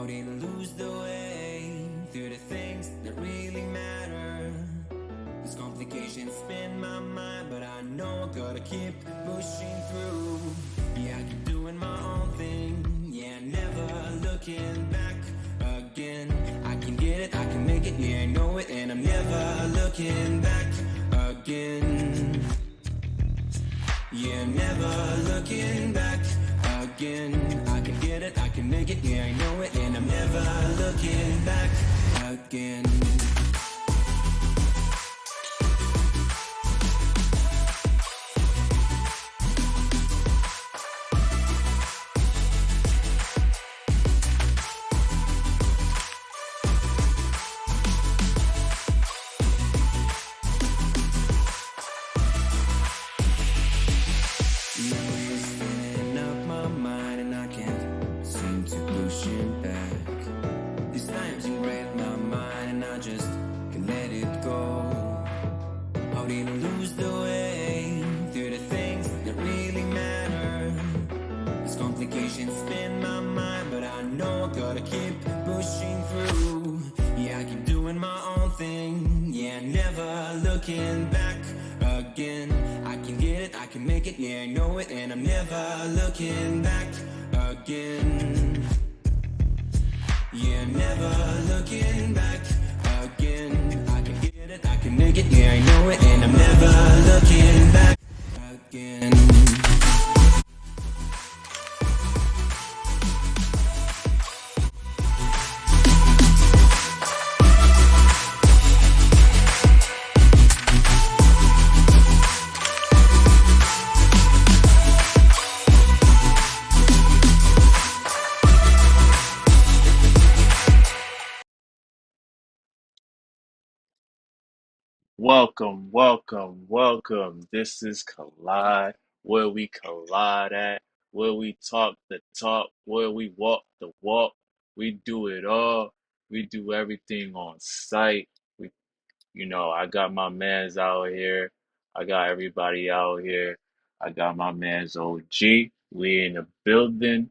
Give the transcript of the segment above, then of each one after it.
didn't lose the way through the things that really matter. These complications spin my mind, but I know I gotta keep pushing through. Yeah, I keep doing my own thing, yeah, never looking back again. I can get it, I can make it, yeah, I know it, and I'm never looking back again. Yeah, never looking back again. I can get it, I can make it, yeah, I know it, and I'm never looking back again. Memories filling up my mind, and I can't seem to push it back. These times you read my mind, and I just can't let it go. How did I lose the way through the things that really matter? These complications spin my mind, but I know I gotta keep pushing through. Yeah, I keep doing my own thing, yeah, never looking back again. I can get it, I can make it, yeah, I know it, and I'm never looking back again. Yeah, never looking back again. I can get it, I can make it, yeah, I know it, and I'm never looking back again. Welcome, welcome, welcome. This is Collide, where we collide at, where we talk the talk, where we walk the walk. We do it all. We do everything on site. I got my mans out here. I got everybody out here. I got my man's OG. We in the building.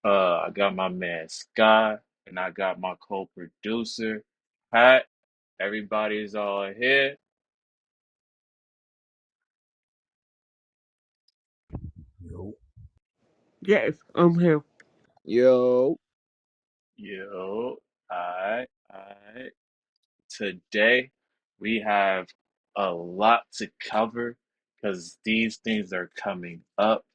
I got my man Sky, and I got my co-producer Pat. Everybody's all here. Yo. Yes, I'm here. Yo. Yo, alright. Today we have a lot to cover because these things are coming up.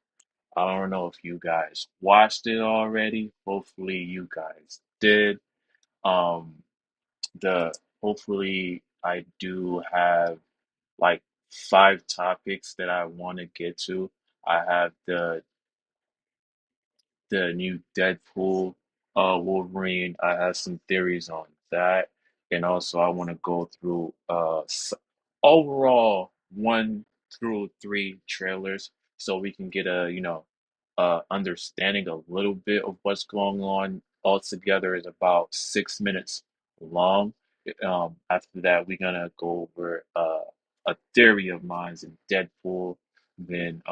I don't know if you guys watched it already. Hopefully you guys did. Um, the hopefully I do have like 5 topics that I want to get to. I have the new Deadpool, Wolverine. I have some theories on that, and also I want to go through overall 1 through 3 trailers so we can get a understanding a little bit of what's going on. Altogether is about 6 minutes long. After that, we're gonna go over a theory of mine in Deadpool. Then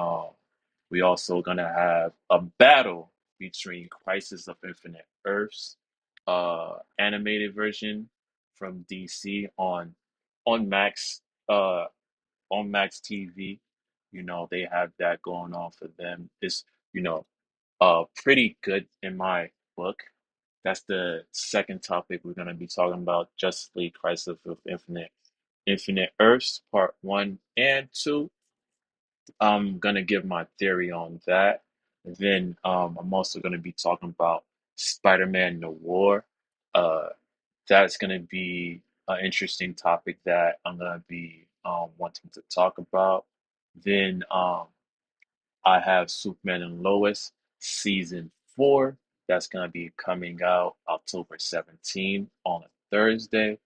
we also gonna have a battle between Crisis of Infinite Earths, animated version from DC on Max uh on Max TV. They have that going on for them. It's you know pretty good in my book. That's the second topic we're gonna be talking about: Justice League Crisis of Infinite Earths, Part 1 and 2. I'm gonna give my theory on that. Then I'm also gonna be talking about Spider-Man Noir. Uh, that's gonna be an interesting topic that I'm gonna be wanting to talk about. Then I have Superman and Lois season 4. That's gonna be coming out October 17th on a Thursday.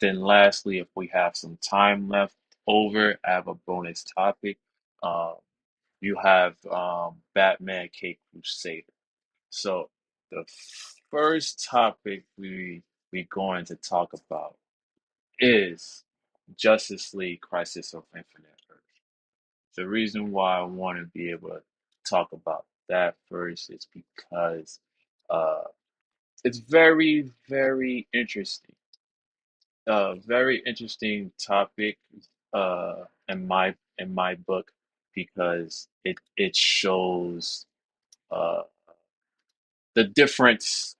Then lastly, if we have some time left over, I have a bonus topic. Um, you have Batman Cape Crusader. So the first topic we going to talk about is Justice League Crisis of Infinite Earth. The reason why I want to be able to talk about that first is because uh, it's very, very interesting. Very interesting topic in my book because it shows uh the difference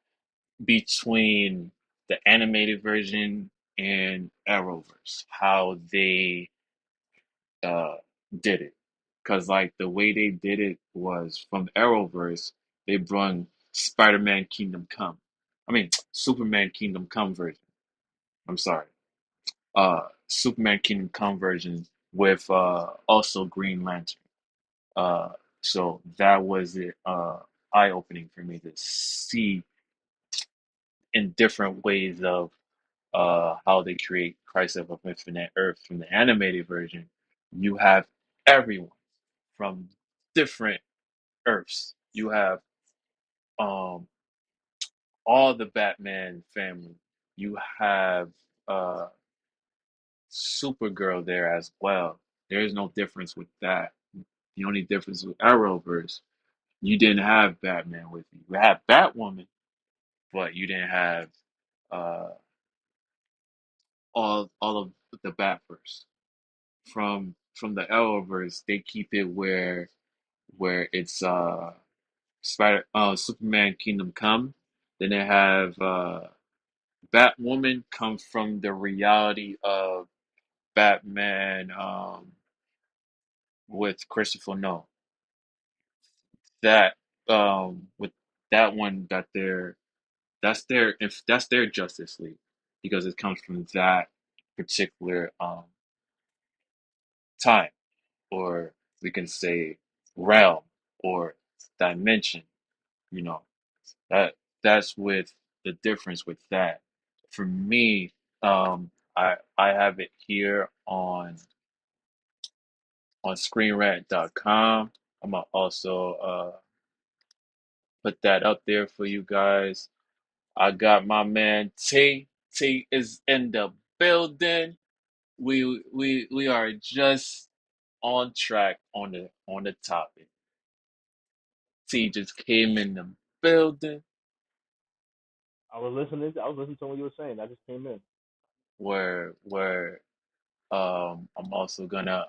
between the animated version and Arrowverse, how they uh did it. Cause like the way they did it was from Arrowverse, they brung Spider-Man Kingdom Come. I mean Superman Kingdom Come version. I'm sorry. Superman Kingdom Come version with also Green Lantern. Uh so that was it eye opening for me to see in different ways of how they create Crisis of Infinite Earth from the animated version. You have everyone from different Earths. You have um all the Batman family. You have uh Supergirl there as well. There is no difference with that. The only difference with Arrowverse, you didn't have Batman with you. You had Batwoman, but you didn't have uh all of the Batverse. From the Arrowverse, they keep it where it's Superman Kingdom Come. Then they have Batwoman come from the reality of Batman with Christopher Nolan. That with that one that they're that's their Justice League because it comes from that particular time, or we can say realm or dimension. You know, that that's with the difference with that. For me, I have it here on screenrant.com. I'm gonna also put that up there for you guys. I got my man T. T is in the building. We are just on track on the topic. T just came in the building I was listening to what you were saying. I just came in. where I'm also gonna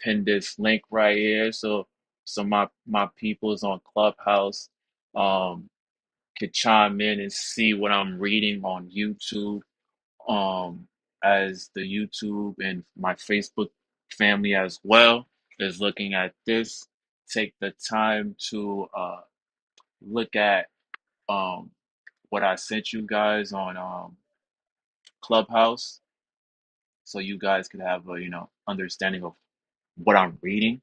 pin this link right here so my peoples on Clubhouse um could chime in and see what I'm reading on YouTube. As the YouTube and my Facebook family as well is looking at this. Take the time to look at um what I sent you guys on Clubhouse so you guys could have a understanding of what I'm reading.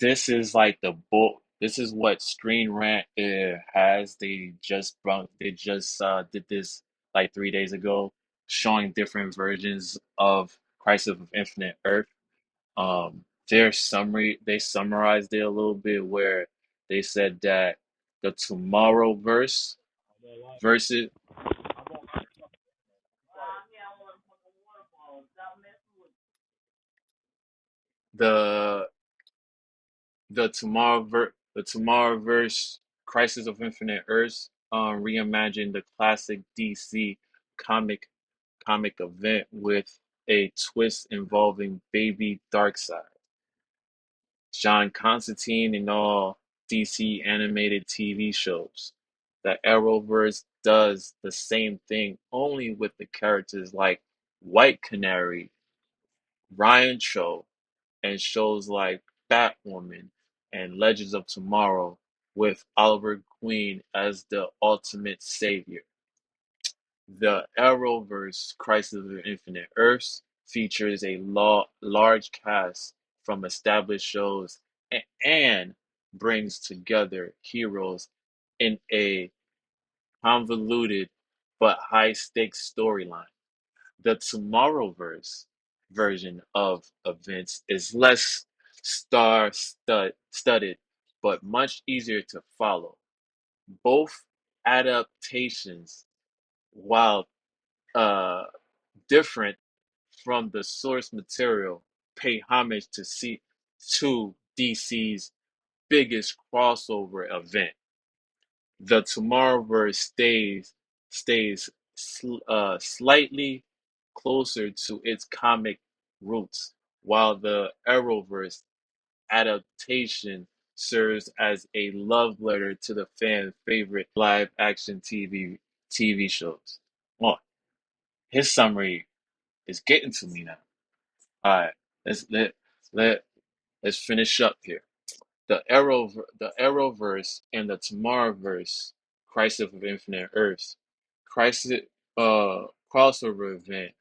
This is like the book. This is what Screen Rant has. They just did this like 3 days ago, showing different versions of Crisis of Infinite Earth. Their summary they summarized it a little bit where they said that the Tomorrow versus the the Tomorrowverse Crisis of Infinite Earths reimagined the classic DC comic comic event with a twist involving Baby Darkseid, John Constantine, and all DC animated TV shows. The Arrowverse does the same thing, only with the characters like White Canary, Ryan Cho, and shows like Batwoman and Legends of Tomorrow with Oliver Queen as the ultimate savior. The Arrowverse Crisis of Infinite Earths features a large cast from established shows and brings together heroes in a convoluted but high stakes storyline. The Tomorrowverse version of events is less studded, but much easier to follow. Both adaptations, while uh, different from the source material, pay homage to DC's biggest crossover event. the Tomorrowverse stays slightly closer to its comic roots, while the Arrowverse adaptation serves as a love letter to the fan favorite live action TV shows. Well, his summary is getting to me now. All right, let's let let's finish up here. The Arrowverse and the Tomorrowverse, Crisis of Infinite Earths, Crisis crossover event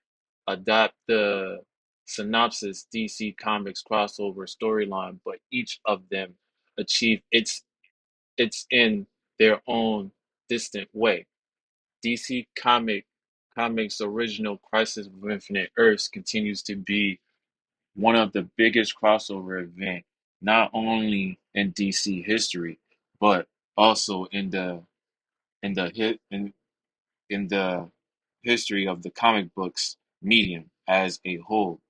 adapt the synopsis DC Comics crossover storyline, but each of them achieve its in their own distant way. Comics original Crisis of Infinite Earths continues to be one of the biggest crossover event, not only in DC history, but also in the hit in the history of the comic books medium as a whole.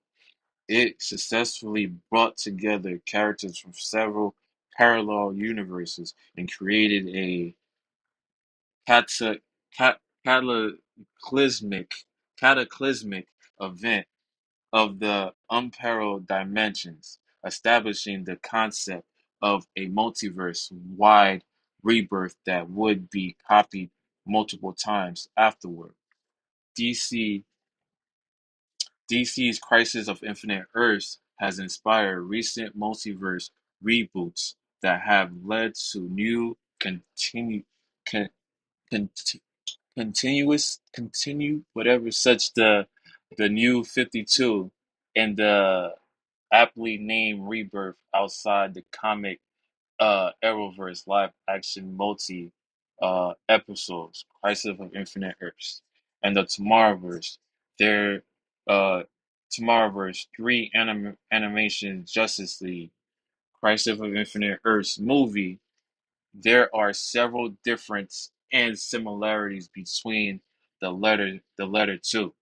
It successfully brought together characters from several parallel universes and created a cata- cataclysmic cataclysmic event of the unparalleled dimensions, establishing the concept of a multiverse-wide rebirth that would be copied multiple times afterward. DC DC's Crisis of Infinite Earths has inspired recent multiverse reboots that have led to new con, cont- continue whatever such the new 52 and the aptly named Rebirth outside the comic Arrowverse live action multi episodes, Crisis of Infinite Earths, and the Tomorrowverse. Their uh Tomorrowverse, three animation Justice League, Crisis of Infinite Earths movie. There are several differences and similarities between the letter two,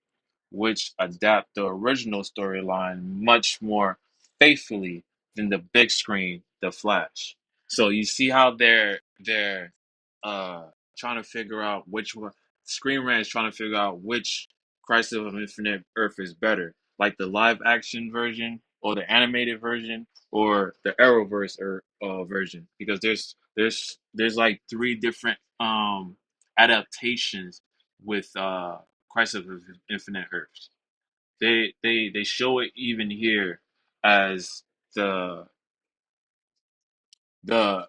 which adapt the original storyline much more faithfully than the big screen, The Flash. So you see how they're uh trying to figure out which one. Screen Rant is trying to figure out which Crisis of Infinite Earth is better, like the live action version or the animated version or the Arrowverse version, because there's like three different adaptations with Crisis of Infinite Earths. They show it even here as the the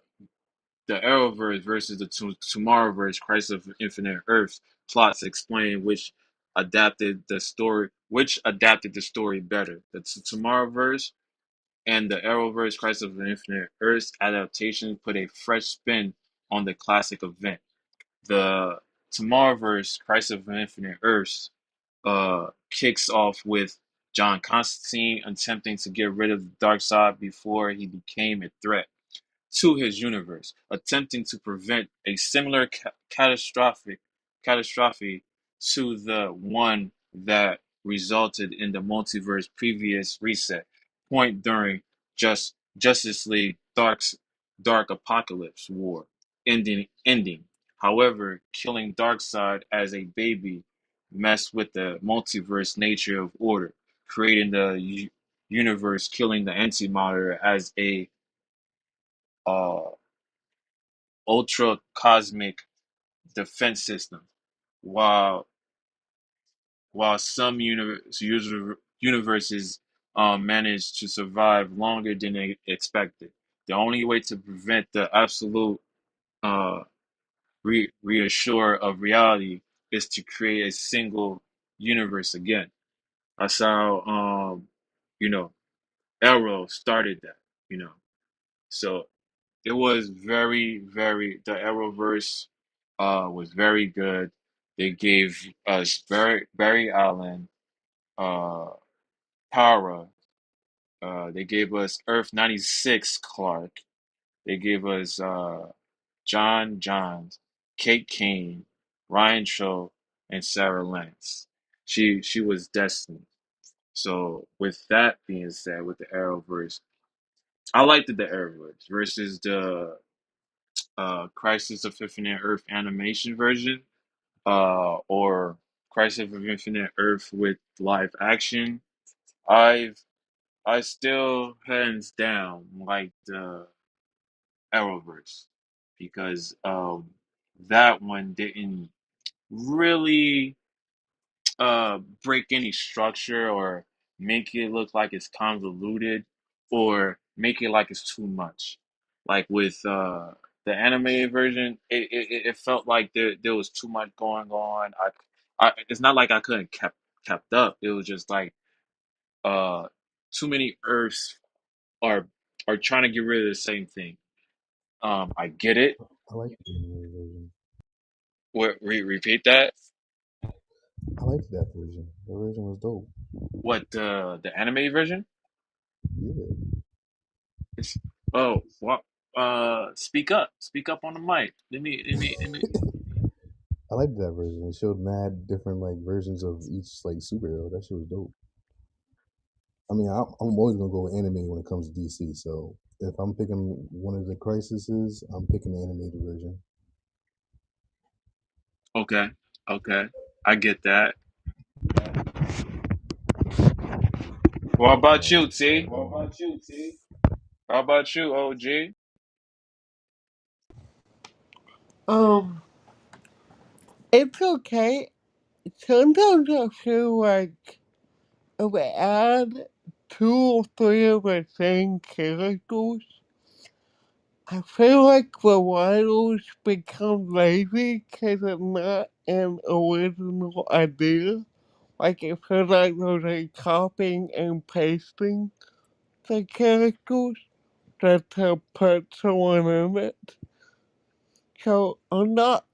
the Arrowverse versus the Tomorrowverse, Crisis of Infinite Earths plots explain which adapted the story better. The Tomorrowverse and the Arrowverse, Crisis of Infinite Earths adaptation put a fresh spin on the classic event. The Tomorrowverse, Crisis of Infinite Earths kicks off with John Constantine attempting to get rid of the dark side before he became a threat to his universe, attempting to prevent a similar catastrophe to the one that resulted in the multiverse previous reset point during Justice League Dark Apocalypse War ending. However, killing Darkseid as a baby messed with the multiverse nature of order, creating the universe, killing the antimatter as a uh, ultra cosmic defense system, while some universes manage to survive longer than they expected. The only way to prevent the absolute uh, reassure of reality is to create a single universe again. That's how you know Arrow started that. You know, so it was very the Arrowverse was very good. They gave us Barry Allen, uh, Kara. They gave us Earth 96 Clark. They gave us John Johns, Kate Kane, Ryan Cho, and Sarah Lance. She was destined. So with that being said, with the Arrowverse, I liked the Arrowverse versus Crisis of Infinite Earth animation version, or Crisis of Infinite Earth with live action, I've I still hands down like the Arrowverse because that one didn't really break any structure or make it look like it's convoluted or make it like it's too much. Like with the animated version, it felt like there was too much going on. It's not like I couldn't kept up. It was just like uh too many Earths are are trying to get rid of the same thing. I get it. I like the animated version. Repeat that. I liked that version. The version was dope. What the animated version? Yeah, It's, oh, what? Speak up. Speak up on the mic. Let me. I liked that version. It showed mad different like versions of each like superhero. That shit was dope. I mean, I'm always gonna go with anime when it comes to DC. So if I'm picking one of the crises, I'm picking the animated version. Okay, okay, I get that. What about you, T? How about you, OG? Um, it's okay. Sometimes I feel like if I add two or three of the same characters, I feel like the writers become lazy because it's not an original idea. Like it feels like they're like copying and pasting the characters just to put someone in it. So I'm not,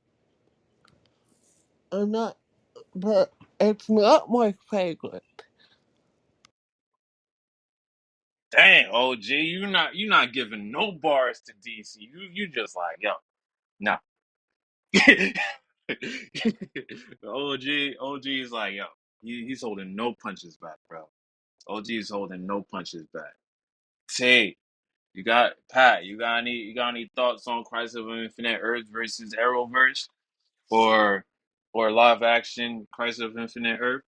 but it's not my favorite. Dang, OG, you not giving no bars to DC. You just like yo, nah. OG is like yo. He's holding no punches back, bro. OG is holding no punches back. T, you got Pat. You got any thoughts on Crisis of Infinite Earth versus Arrowverse, or live action Crisis of Infinite Earth?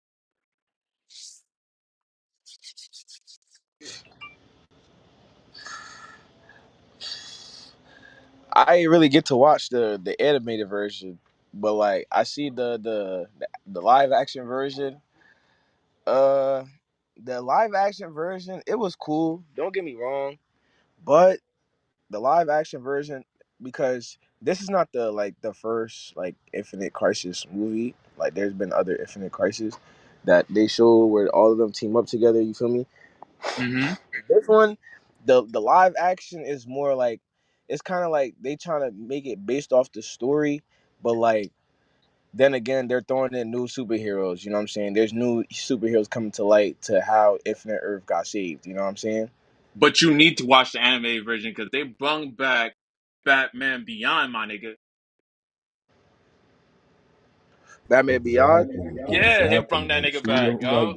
I ain't really get to watch the animated version, but like I see the live action version. Uh, the live action version, it was cool. Don't get me wrong, but the live action version, because this is not the first like Infinite Crisis movie. Like there's been other Infinite Crisis that they show where all of them team up together. You feel me? Mm-hmm. This one, the live action is more like, it's kind of like they trying to make it based off the story, but like then again they're throwing in new superheroes. You know what I'm saying? There's new superheroes coming to light to how Infinite Earth got saved. You know what I'm saying? But you need to watch the animated version because they brung back Batman Beyond, my nigga. Batman Beyond. Exactly, Yeah, they exactly. brung that Like, nigga see, back, like, yo.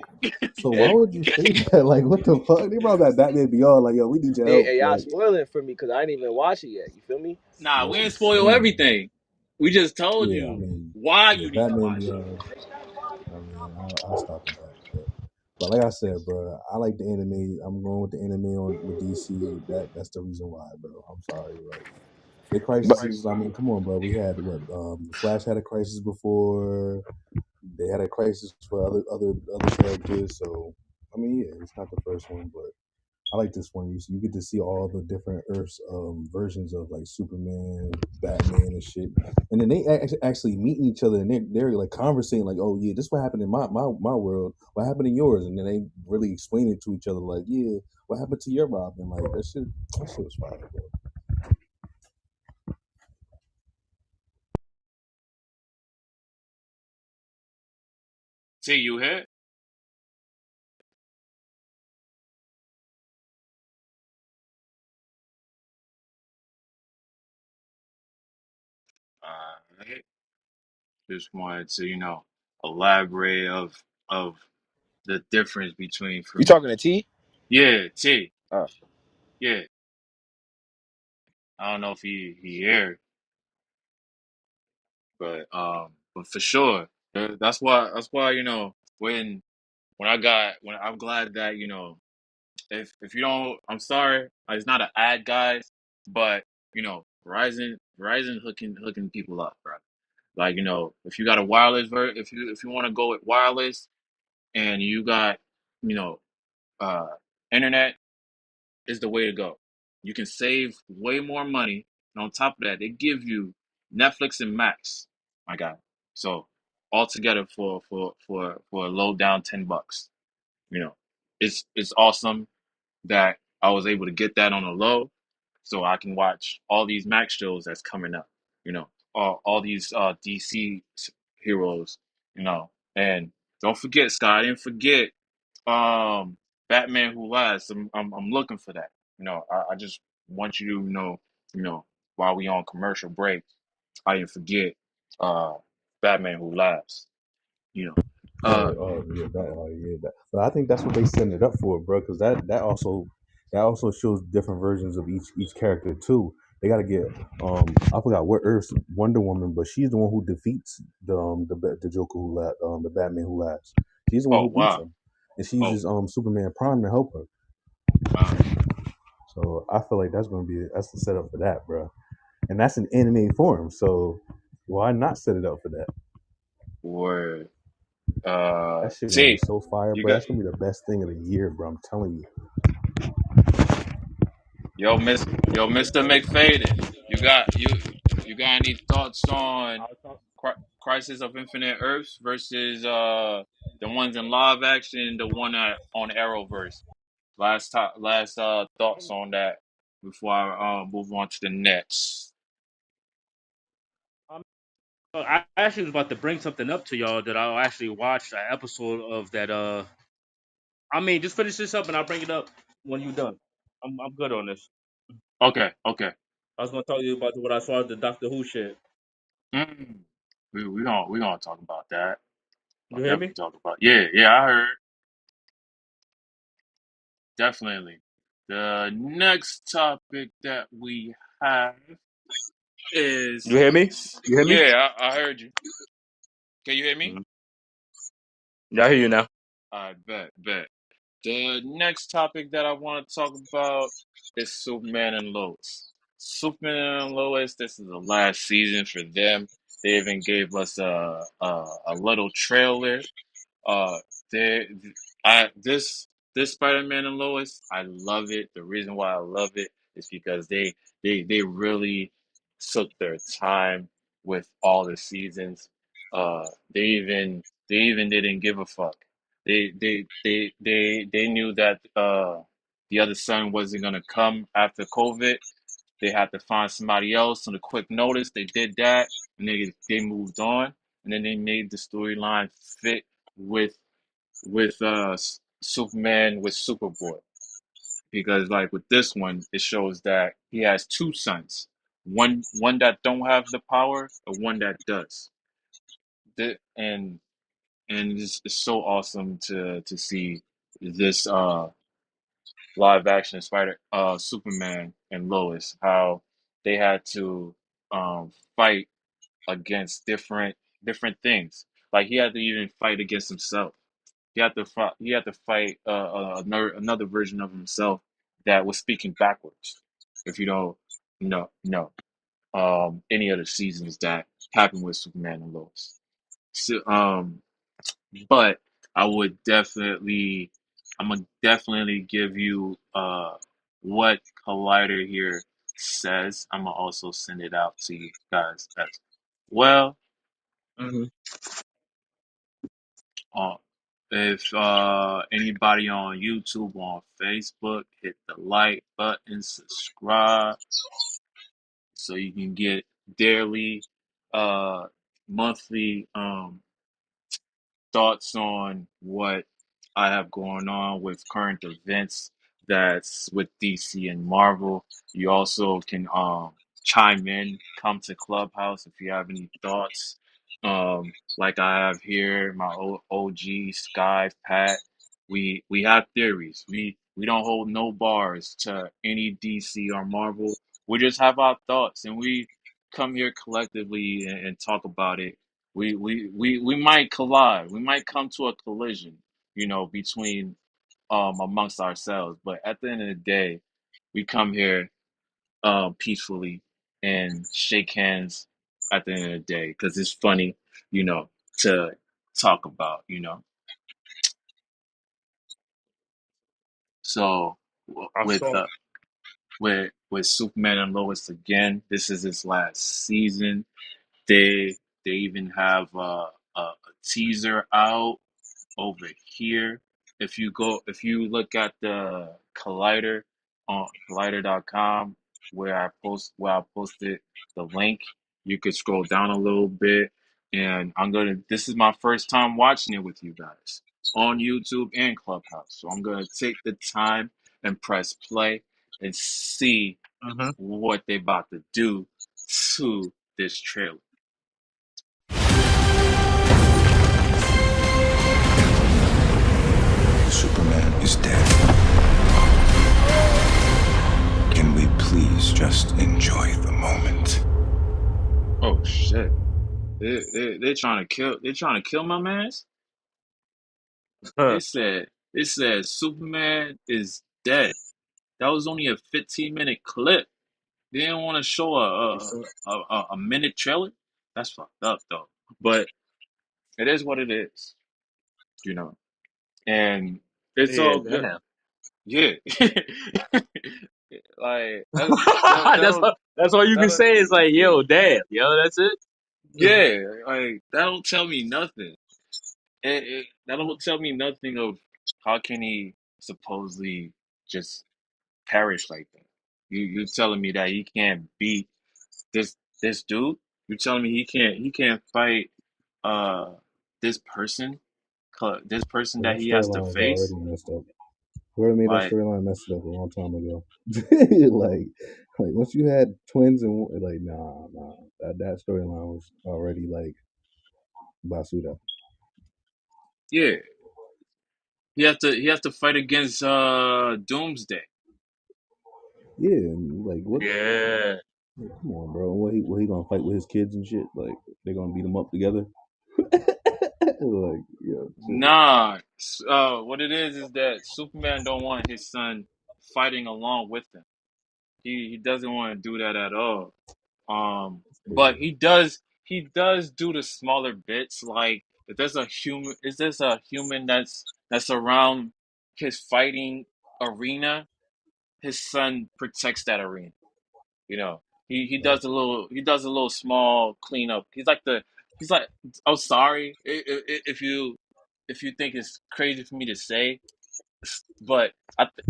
so why would you say that? Like, what the fuck? They brought that Batman Beyond. Like, yo, we need your help. Y'all Like, spoiling it for me because I didn't even watch it yet. You feel me? Nah, that's we ain't spoil insane. everything. We just told Yeah, I you mean, why yeah, you need to Batman watch it. Beyond. I mean, I'll stop at that. But like I said, bro, I like the anime. I'm going with the anime on with DC. That's the reason why, bro. I'm sorry. Like the But crises. I mean, come on, bro. We had what? Flash had a crisis before. They had a crisis for other characters. So I mean, yeah, it's not the first one, but I like this one. You get to see all the different Earths versions of like Superman, Batman, and shit, and then they actually meeting each other and they're like conversing like, oh yeah, this what happened in my world. What happened in yours? And then they really explain it to each other like, yeah, what happened to your Robin? Like that shit was fire, bro. See, you hit? Alright. Just wanted to, elaborate of the difference between for you me. talking to T? Yeah, T. Uh, Yeah. I don't know if he here, but for sure, that's why when I'm glad that if you don't, I'm sorry, it's not an ad, guys, but Verizon hooking people up, bro. Like if you got a if you want to go with wireless and you got you know uh internet is the way to go. You can save way more money, and on top of that, they give you Netflix and Max, my guy. So all together for a low down $10. You know, it's awesome that I was able to get that on a low, so I can watch all these Max shows that's coming up. You know, all these DC heroes. And don't forget, Scott. I didn't forget um, Batman Who Laughs. I'm looking for that. I just want you to while we on commercial break, I didn't forget uh, Batman Who Laughs. You know, Oh, uh, oh yeah, that. But I think that's what they setting it up for, bro. Because that also shows different versions of each character too. They got to get I forgot what Earth's Wonder Woman, but she's the one who defeats the Joker the Batman who laughs. She's the one oh who beats wow, him, and she oh uses Superman Prime to help her. wow, So I feel like that's the setup for that, bro. And that's an anime form, so why not set it up for that? word. That shit gonna be T, so fire, you bro. got That's gonna be the best thing of the year, bro. I'm telling you. yo, Mister McFadden. You got any thoughts on Crisis of Infinite Earths versus the ones in live action, the one on Arrowverse? Last thoughts on that before I move on to the next. I actually was about to bring something up to y'all that I actually watched an episode of that. I mean, just finish this up and I'll bring it up when you're done. I'm good on this. Okay, okay. I was gonna tell you about what I saw the Doctor Who shit. Mm. We gonna talk about that. I'll You hear me? definitely talk about. Yeah, yeah. I heard definitely. The next topic that we have You is hear me? You hear me? yeah. I heard you. Can you hear me? Mhm. Yeah, I hear you now. I bet. The next topic that I want to talk about is Superman and Lois. Superman and Lois. This is the last season for them. They even gave us a little trailer. Uh, they, this Spider-Man and Lois, I love it. The reason why I love it is because they really took their time with all the seasons. They even didn't give a fuck. They knew that the other son wasn't gonna come after COVID. They had to find somebody else on a quick notice. They did that, and they moved on, and then they made the storyline fit with Superman with Superboy, because like with this one, it shows that he has two sons, one that don't have the power, and one that does. The, and it's so awesome to see this live action Superman and Lois, how they had to fight against different things. Like he had to even fight against himself. He had to fight another version of himself that was speaking backwards. If you don't know any other seasons that happened with Superman and Lois. So, but I would definitely, I'm gonna definitely give you what Collider here says. I'm gonna also send it out to you guys as well. Hmm. Uh, if anybody on YouTube, on Facebook, hit the like button, subscribe, so you can get daily, uh, monthly thoughts on what I have going on with current events that's with DC and Marvel. You also can chime in, come to Clubhouse if you have any thoughts. Like I have here, my OG Sky Pat. We have theories. We don't hold no bars to any DC or Marvel. We just have our thoughts, and we come here collectively and talk about it. We might collide. We might come to a collision, between amongst ourselves. But at the end of the day, we come here peacefully and shake hands at the end of the day because it's funny, to talk about. So I with saw. with Superman and Lois again, this is his last season. They even have a teaser out over here. If you look at the Collider on collider.com where I posted the link, you could scroll down a little bit, and this is my first time watching it with you guys on YouTube and Clubhouse. So I'm gonna take the time and press play and see Hmm. what they about to do to this trailer. Superman is dead. Can we please just enjoy the moment? Oh shit. They're trying to kill my man's. They said Superman is dead. That was only a 15-minute clip. They didn't want to show a minute trailer. That's fucked up though. But it is what it is, you know. And it's Yeah, all good. damn. Yeah. Like that's that's all you can that'll say is like, yo, damn, yo, that's it. yeah, like that don't tell me nothing. That don't tell me nothing of how can he supposedly just perish like that. You telling me that he can't beat this dude? You telling me he can't fight uh this person this person Well, that that he has to storyline was face? already messed up. Whoever made that Like storyline messed it up a long time ago. like once you had twins and like nah, that storyline was already like basuda. yeah, he has to fight against Doomsday. Yeah, and like what? Yeah. Like, come on, bro. What he gonna fight with his kids and shit? Like they gonna beat him up together? Like chill. Nah, what it is that Superman don't want his son fighting along with him. He doesn't want to do that at all. It's But crazy. he does do the smaller bits. Like if there's a human that's around his fighting arena, his son protects that arena. You know, Like, he does a little small cleanup. He's like, I'm sorry if you think it's crazy for me to say, but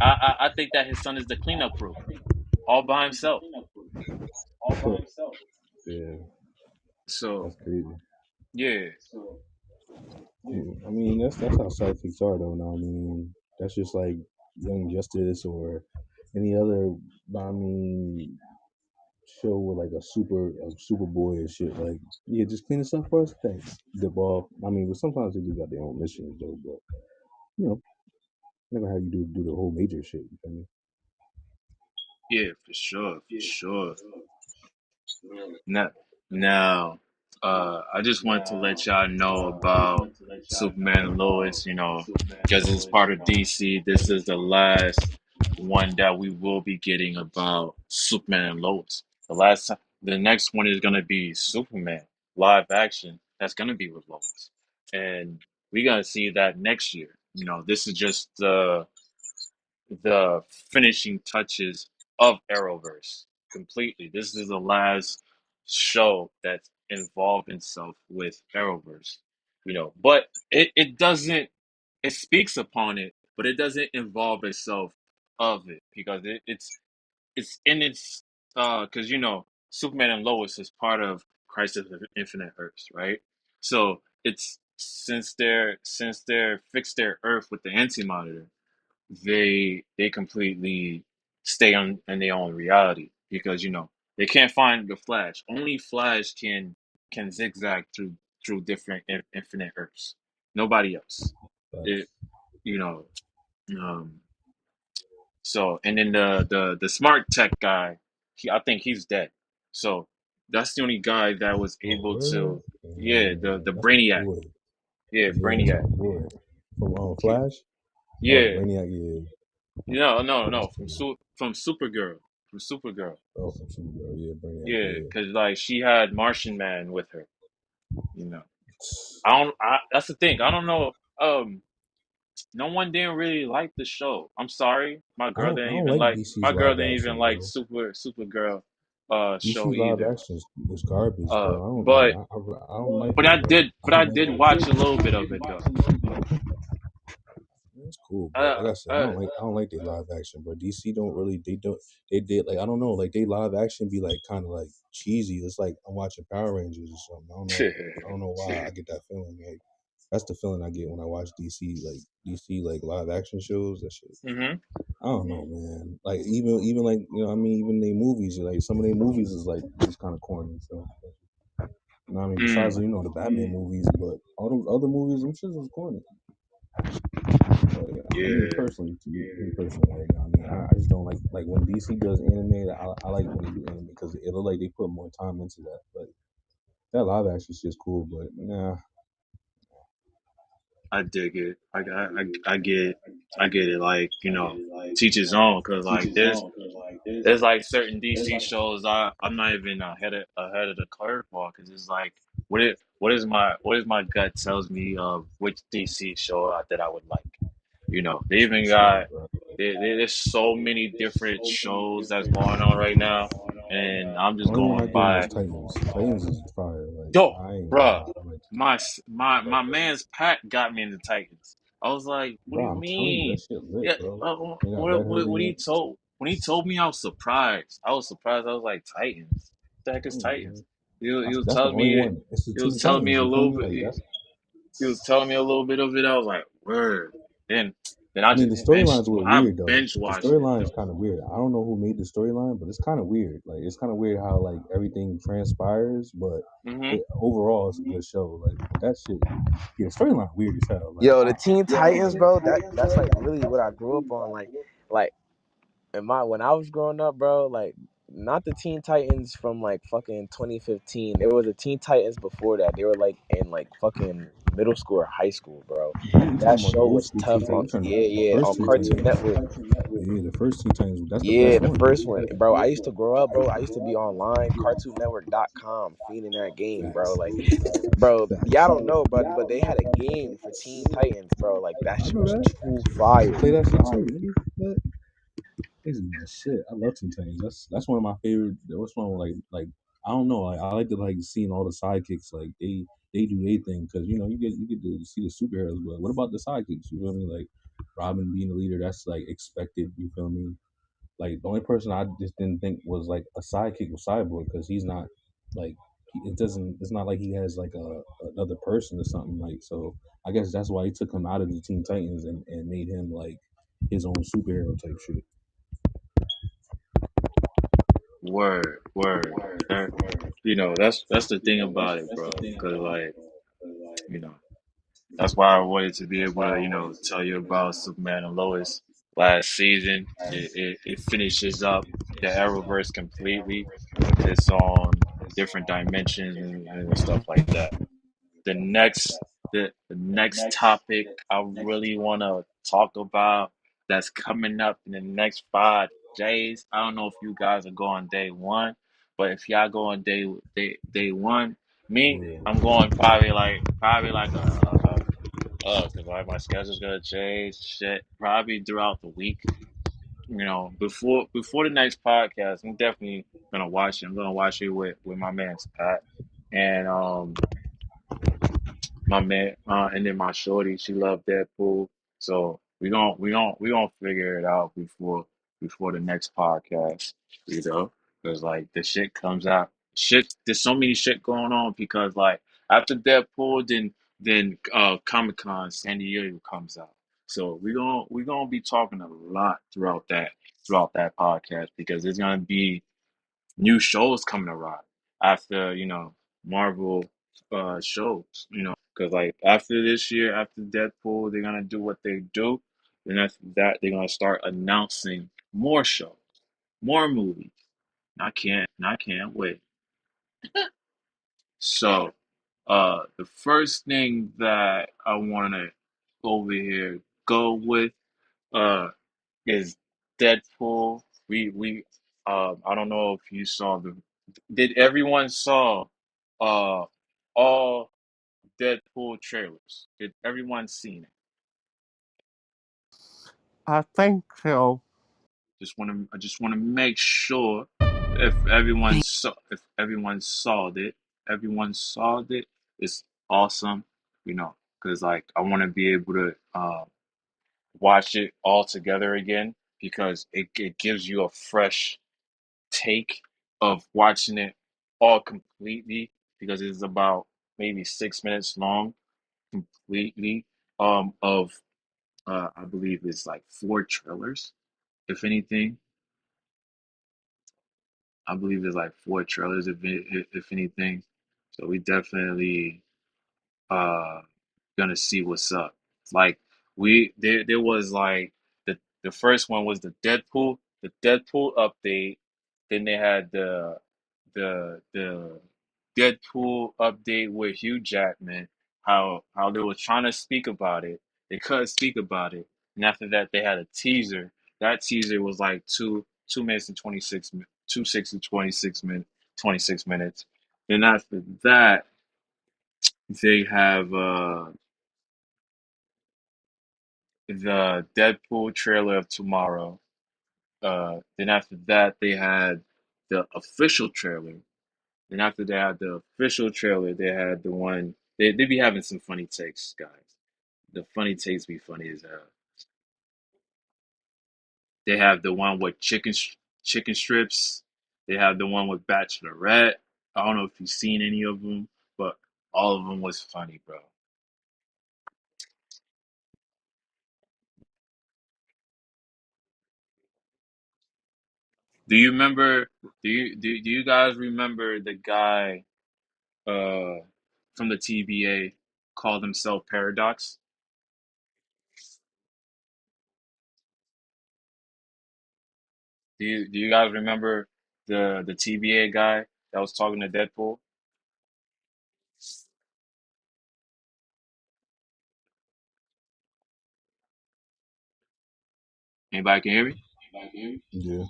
I think that his son is the cleanup crew all by himself. yeah, So that's crazy. yeah, Yeah, I mean, that's how sidekicks are though. Now, I mean, that's just like Young Justice or any other. I mean, show with like a Superboy and shit. Like, yeah, just clean this up for us. Thanks. Dip off. I mean, but sometimes they do got their own missions though. But you know, never have you do the whole major shit. You feel me? yeah, for sure, for sure. Now, now, I just wanted to let y'all know about Superman and Lois, because it's part of DC. This is the last one that we will be getting about Superman and Lois. The next one is gonna be Superman live action. That's gonna be with Lois, and we're gonna see that next year. This is just the finishing touches of Arrowverse completely. This is the last show that's involved itself with Arrowverse, but it doesn't, it speaks upon it, but it doesn't involve itself of it because it's in its because Superman and Lois is part of Crisis of Infinite Earths, right? So it's since they're fixed their Earth with the anti monitor, they completely stay on in their own reality because they can't find the Flash. Only Flash can zigzag through different infinite Earths. Nobody else. It Facts. you know um so and then the smart tech guy. I think he's dead. So that's the only guy that was Oh, able word? to. Yeah, the That's my Brainiac. boy. Yeah, Yeah, that's Brainiac. my boy. From He- Flash? Oh, yeah, Brainiac, yeah. no, That's from cool. from Supergirl, from Supergirl. Oh, from Supergirl, yeah, Brainiac, Yeah, yeah. because like she had Martian Man with her. You know, I don't. That's the thing. I don't know. No one didn't really like the show. I'm sorry, I don't like DC's my girl live didn't even action, like bro. Supergirl show DC live either. action is garbage, bro. I don't like. But I don't like it, bro. I I don't like did it. watch a little bit of it though. It's cool, but Uh, like I said, uh, I don't like their live action, bro. DC don't really they don't they did like I don't know like they live action be like kind of like cheesy. It's like I'm watching Power Rangers or something. I don't know why I get that feeling. Like that's the feeling I get when I watch DC like live action shows. That shit. hmm I don't know, man. Like even like you know what I mean even they movies like some of their movies is like just kind of corny. So you know what I mean besides mm, you know the Batman movies, but all those other movies, them shits is corny. But, yeah, me personally, like, I mean, I just don't like when DC does anime. I like when they do anime because it look like they put more time into that. But that live action shit's cool, but nah, I dig it. I get it. Like teach his own. Cause like there's like certain DC shows I'm not even ahead of the curve for. Cause it's like what is my gut tells me of which DC show that I would like. They even shit, got bro. there's so many different shows that's going on right now, and I'm The just only one I going give them is by. Titans. Titans is fire. Like Yo, I ain't gonna bruh, lie, I like my man's Pat got me into Titans. I was like, what do bro. you I'm telling you, that mean? shit lit, Yeah, bro. They got Red Hood what in he it. told when he told me, I was surprised. I was surped. I was like, Titans. What the heck is Titans? He was That's the telling only me one. It's the he was Teen telling me Titans. a You feel little me? bit. Like that's. He was telling me a little bit of it. I was like, word. Then I I mean, just the storylines were I weird though. binge The watched it storyline is though. kind of weird. I don't know who made the storyline, but it's kind of weird. Like it's kind of weird how like everything transpires, but hmm overall it's a good show. Like that shit, yeah, the storyline weird as hell. Like Yo, I, the Teen Titans, bro. That's like really what I grew up on. Like in my when I was growing up, bro. Like not the Teen Titans from like fucking 2015. There was a Teen Titans before that. They were like in like fucking middle school or high school, bro. you That talking about the show old was school Teen tough on. Titans? You talking Yeah, about the yeah, first on Teen Cartoon Titans? Network. Yeah, the first Teen Titans. That's the Yeah, best the one. first one, bro. I used to grow up, bro. I used to be online, CartoonNetwork.com, fiending that game, bro. Facts. Like, bro, y'all Facts. don't know, but they had a game for Teen Titans, bro. Like that I shit know was that. too I used to fire. play that shit too. Nigga. It's the shit. I love Teen Titans. That's one of my favorite. What's one of, like I don't know. Like I like to like seeing all the sidekicks. Like they do their thing because you get to see the superheroes. But what about the sidekicks? You feel me? Like Robin being the leader, that's like expected. You feel me? Like the only person I just didn't think was like a sidekick was Cyborg because he's not like it doesn't. It's not like he has like another person or something like. So I guess that's why he took him out of the Teen Titans and made him like his own superhero type shit. Word, word. That, that's the thing about it, bro. Cause like, you know, that's why I wanted to be able to, tell you about Superman and Lois last season. It finishes up the Arrowverse completely with its own different dimensions and stuff like that. The next topic I really want to talk about that's coming up in the next 5 days. I don't know if you guys are going day one, but if y'all go on day one, me, Yeah. I'm going probably like because like my schedule's gonna change. Shit, probably throughout the week. Before the next podcast, I'm definitely gonna watch it. I'm gonna watch it with my man Pat, and my man, and then my shorty, she loved Deadpool. So we gonna figure it out before the next podcast, because like the shit comes out. Shit, there's so many shit going on because like after Deadpool, then Comic Con San Diego comes out. So we gonna be talking a lot throughout that podcast because there's gonna be new shows coming around after Marvel shows. Because like after this year, after Deadpool, they're gonna do what they do. Then after that, they're gonna start announcing more shows, more movies, I can't wait. So, the first thing that I want to over here go with, uh, is Deadpool. I don't know if you saw the. Did everyone saw, uh, all Deadpool trailers? Did everyone seen it? I think so. I just want to make sure if everyone saw it, everyone saw it. It's awesome, you know, because like I want to be able to watch it all together again because it gives you a fresh take of watching it all completely because it's about maybe 6 minutes long completely of I believe it's like four trailers if anything. I believe there's like four trailers if anything. So we definitely uh gonna see what's up. Like there was like the first one was the Deadpool update. Then they had the Deadpool update with Hugh Jackman. How they were trying to speak about it, they couldn't speak about it. And after that, they had a teaser. That teaser was like 2 minutes and 26 and 26 minutes. Then after that, they have the Deadpool trailer of tomorrow. Then after that, they had the official trailer. Then after they had the official trailer, they had the one they be having some funny takes, guys. The funny takes be funny as hell. They have the one with chicken strips. They have the one with Bachelorette. I don't know if you've seen any of them, but all of them was funny, bro. Do you remember? Do you guys remember the guy uh from the TBA called himself Paradox? Do you guys remember the TBA guy that was talking to Deadpool? Anybody can hear me? Yeah,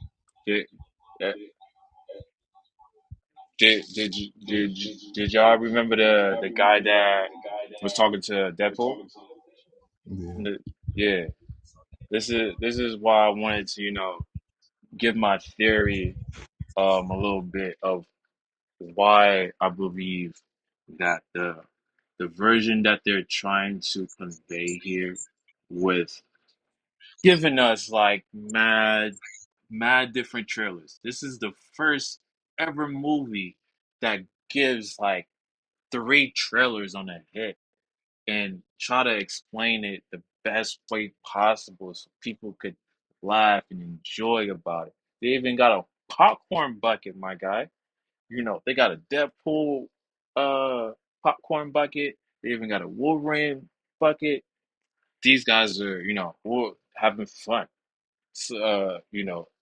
Did uh, did y'all remember the guy that was talking to Deadpool? yeah. Yeah, this is why I wanted to give my theory a little bit of why I believe that the version that they're trying to convey here with giving us like mad different trailers. This is the first ever movie that gives like three trailers on a hit and try to explain it the best way possible so people could laugh and enjoy about it. They even got a popcorn bucket, my guy. You know, they got a Deadpool uh popcorn bucket. They even got a Wolverine bucket. These guys are, having fun. So,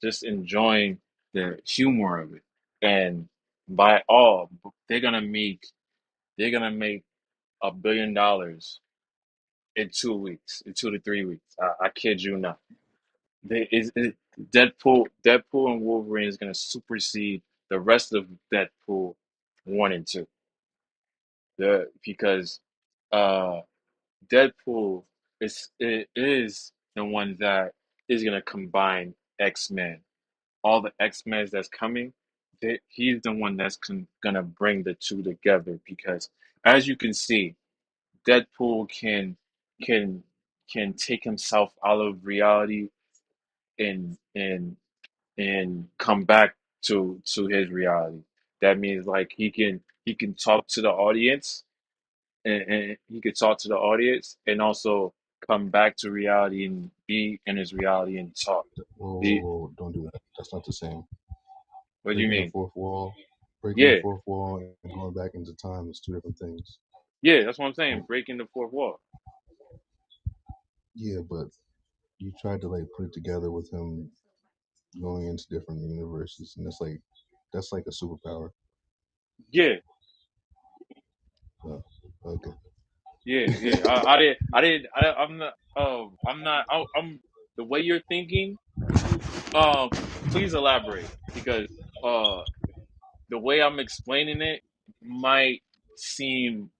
just enjoying the humor of it. And by all, they're gonna make $1 billion in 2 weeks, in 2 to 3 weeks. I kid you not. Deadpool and Wolverine is gonna supersede the rest of Deadpool 1 and 2. Because uh, Deadpool is the one that is gonna combine X-Men, all the X-Men that's coming. He's the one that's gonna bring the two together because, as you can see, Deadpool can can take himself out of reality and come back to his reality. That means like he can talk to the audience and he could talk to the audience and also come back to reality and be in his reality and talk. Whoa, whoa, The, whoa! Don't do that. That's not the same. what do you Breaking the mean? fourth wall, breaking the Yeah, fourth wall, and going back into time is two different things. yeah, that's what I'm saying. So Breaking the fourth wall. yeah, but you tried to like put it together with him going into different universes, and it's like That's like a superpower. Yeah, Oh, okay. yeah. I'm not. I'm not. I'm the way you're thinking. Please elaborate because uh, the way I'm explaining it might seem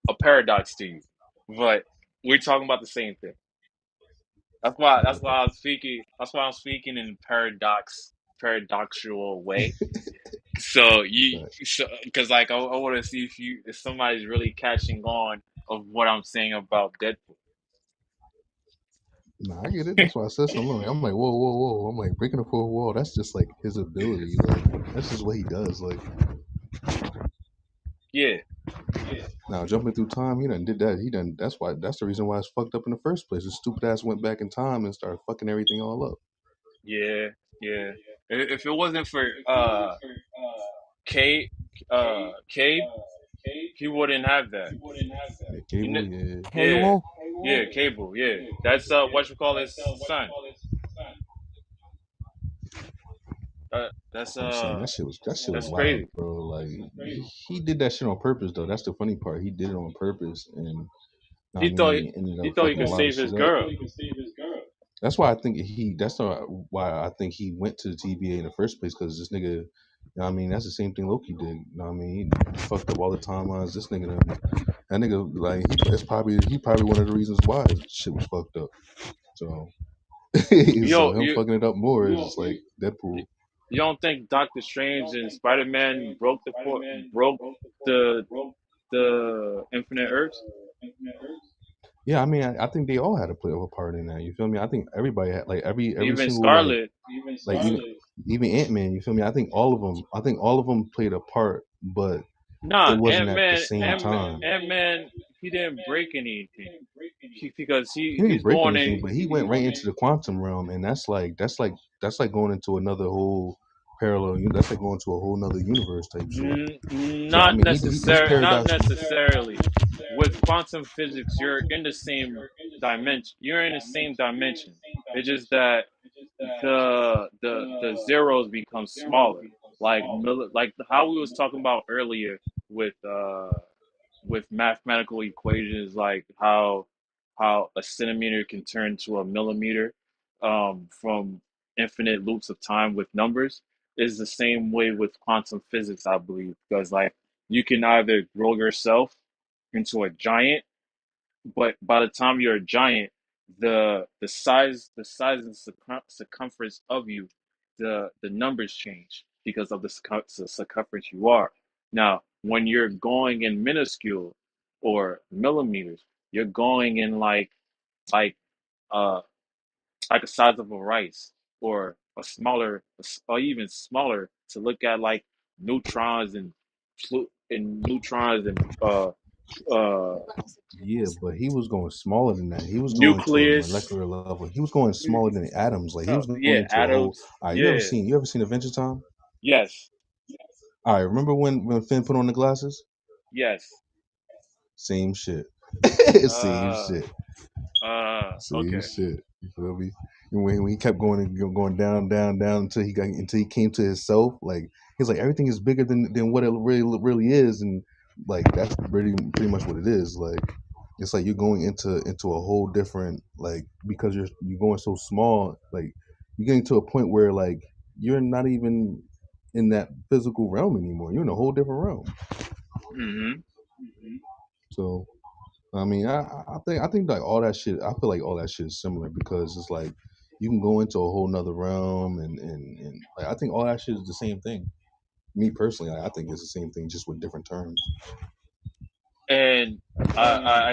a paradox to you, but we're talking about the same thing. That's why I was speaking. That's why I'm speaking in paradoxical way. So But because like I want to see if somebody's really catching on of what I'm saying about Deadpool. nah, I get it. That's why I said something. I'm like, whoa, whoa, whoa. I'm like breaking the fourth wall. That's just like his ability. Like that's just what he does. Like Yeah, now jumping through time, he done did that. He done. That's why. That's the reason why it's fucked up in the first place. His stupid ass went back in time and started fucking everything all up. yeah, yeah. If it wasn't for Kate, Cade, he wouldn't have that. Yeah, You know, cable. Yeah. yeah, Cable. yeah, Cable, yeah. That's what you call his son. That's I'm saying that shit was that's wild, crazy. bro. Like he did that shit on purpose though. That's the funny part. He did it on purpose, and I He thought mean, ended he up thought he fucking a could lot of save his shit up. girl. That's why I think he. That's not why I think he went to the TVA in the first place. Because this nigga, you know what I mean, that's the same thing Loki did. You know what I mean, he fucked up all the timelines. This nigga, that nigga, like he probably one of the reasons why his shit was fucked up. So, so Yo, him fucking it up more is just like you Deadpool. you don't think Doctor Strange and Spider Man broke the Infinite Earths? Yeah, I mean, I think they all had to play a part in that. You feel me? I think everybody had like every Even single Scarlet, like even Ant Man. You feel me? I think all of them. I think all of them played a part, but it nah, wasn't at the same time. Ant Man, he didn't break anything because He didn't he's break going anything, in but he went right into the quantum realm, and that's like going into another whole parallel. That's like going to a whole nother universe type shit. So I mean, his not paradox. necessarily. With quantum physics, you're in the same dimension. You're in the same dimension. It's just that the zeros become smaller, like how we was talking about earlier with with mathematical equations, like how a centimeter can turn to a millimeter from infinite loops of time with numbers is the same way with quantum physics, I believe, because like you can either grow yourself into a giant, but by the time you're a giant, the size and circumference of you, the numbers change because of the circumference you are. Now, when you're going in minuscule or millimeters, you're going in like uh like the size of a rice or a smaller or even smaller to look at like neutrons and neutrons and uh Yeah, but he was going smaller than that. He was going to a nucleus. molecular level. He was going smaller than atoms. Like he was going Yeah, into a whole. atoms. All right, Yeah. you ever seen Adventure Time? Yes. All right, remember when Finn put on the glasses? Yes. Same shit. Same Uh. shit. Same Okay. shit. You feel me? And when he kept going and going down, down, down until he came to himself, like he's like everything is bigger than what it really is, and like that's pretty much what it is. Like it's like you're going into a whole different like because you're going so small, like you're getting to a point where like you're not even in that physical realm anymore. You're in a whole different realm. Mm-hmm. So I mean, I think like all that shit. I feel like all that shit is similar because it's like you can go into a whole nother realm, and like I think all that shit is the same thing. Me personally, I think it's the same thing, just with different terms. And I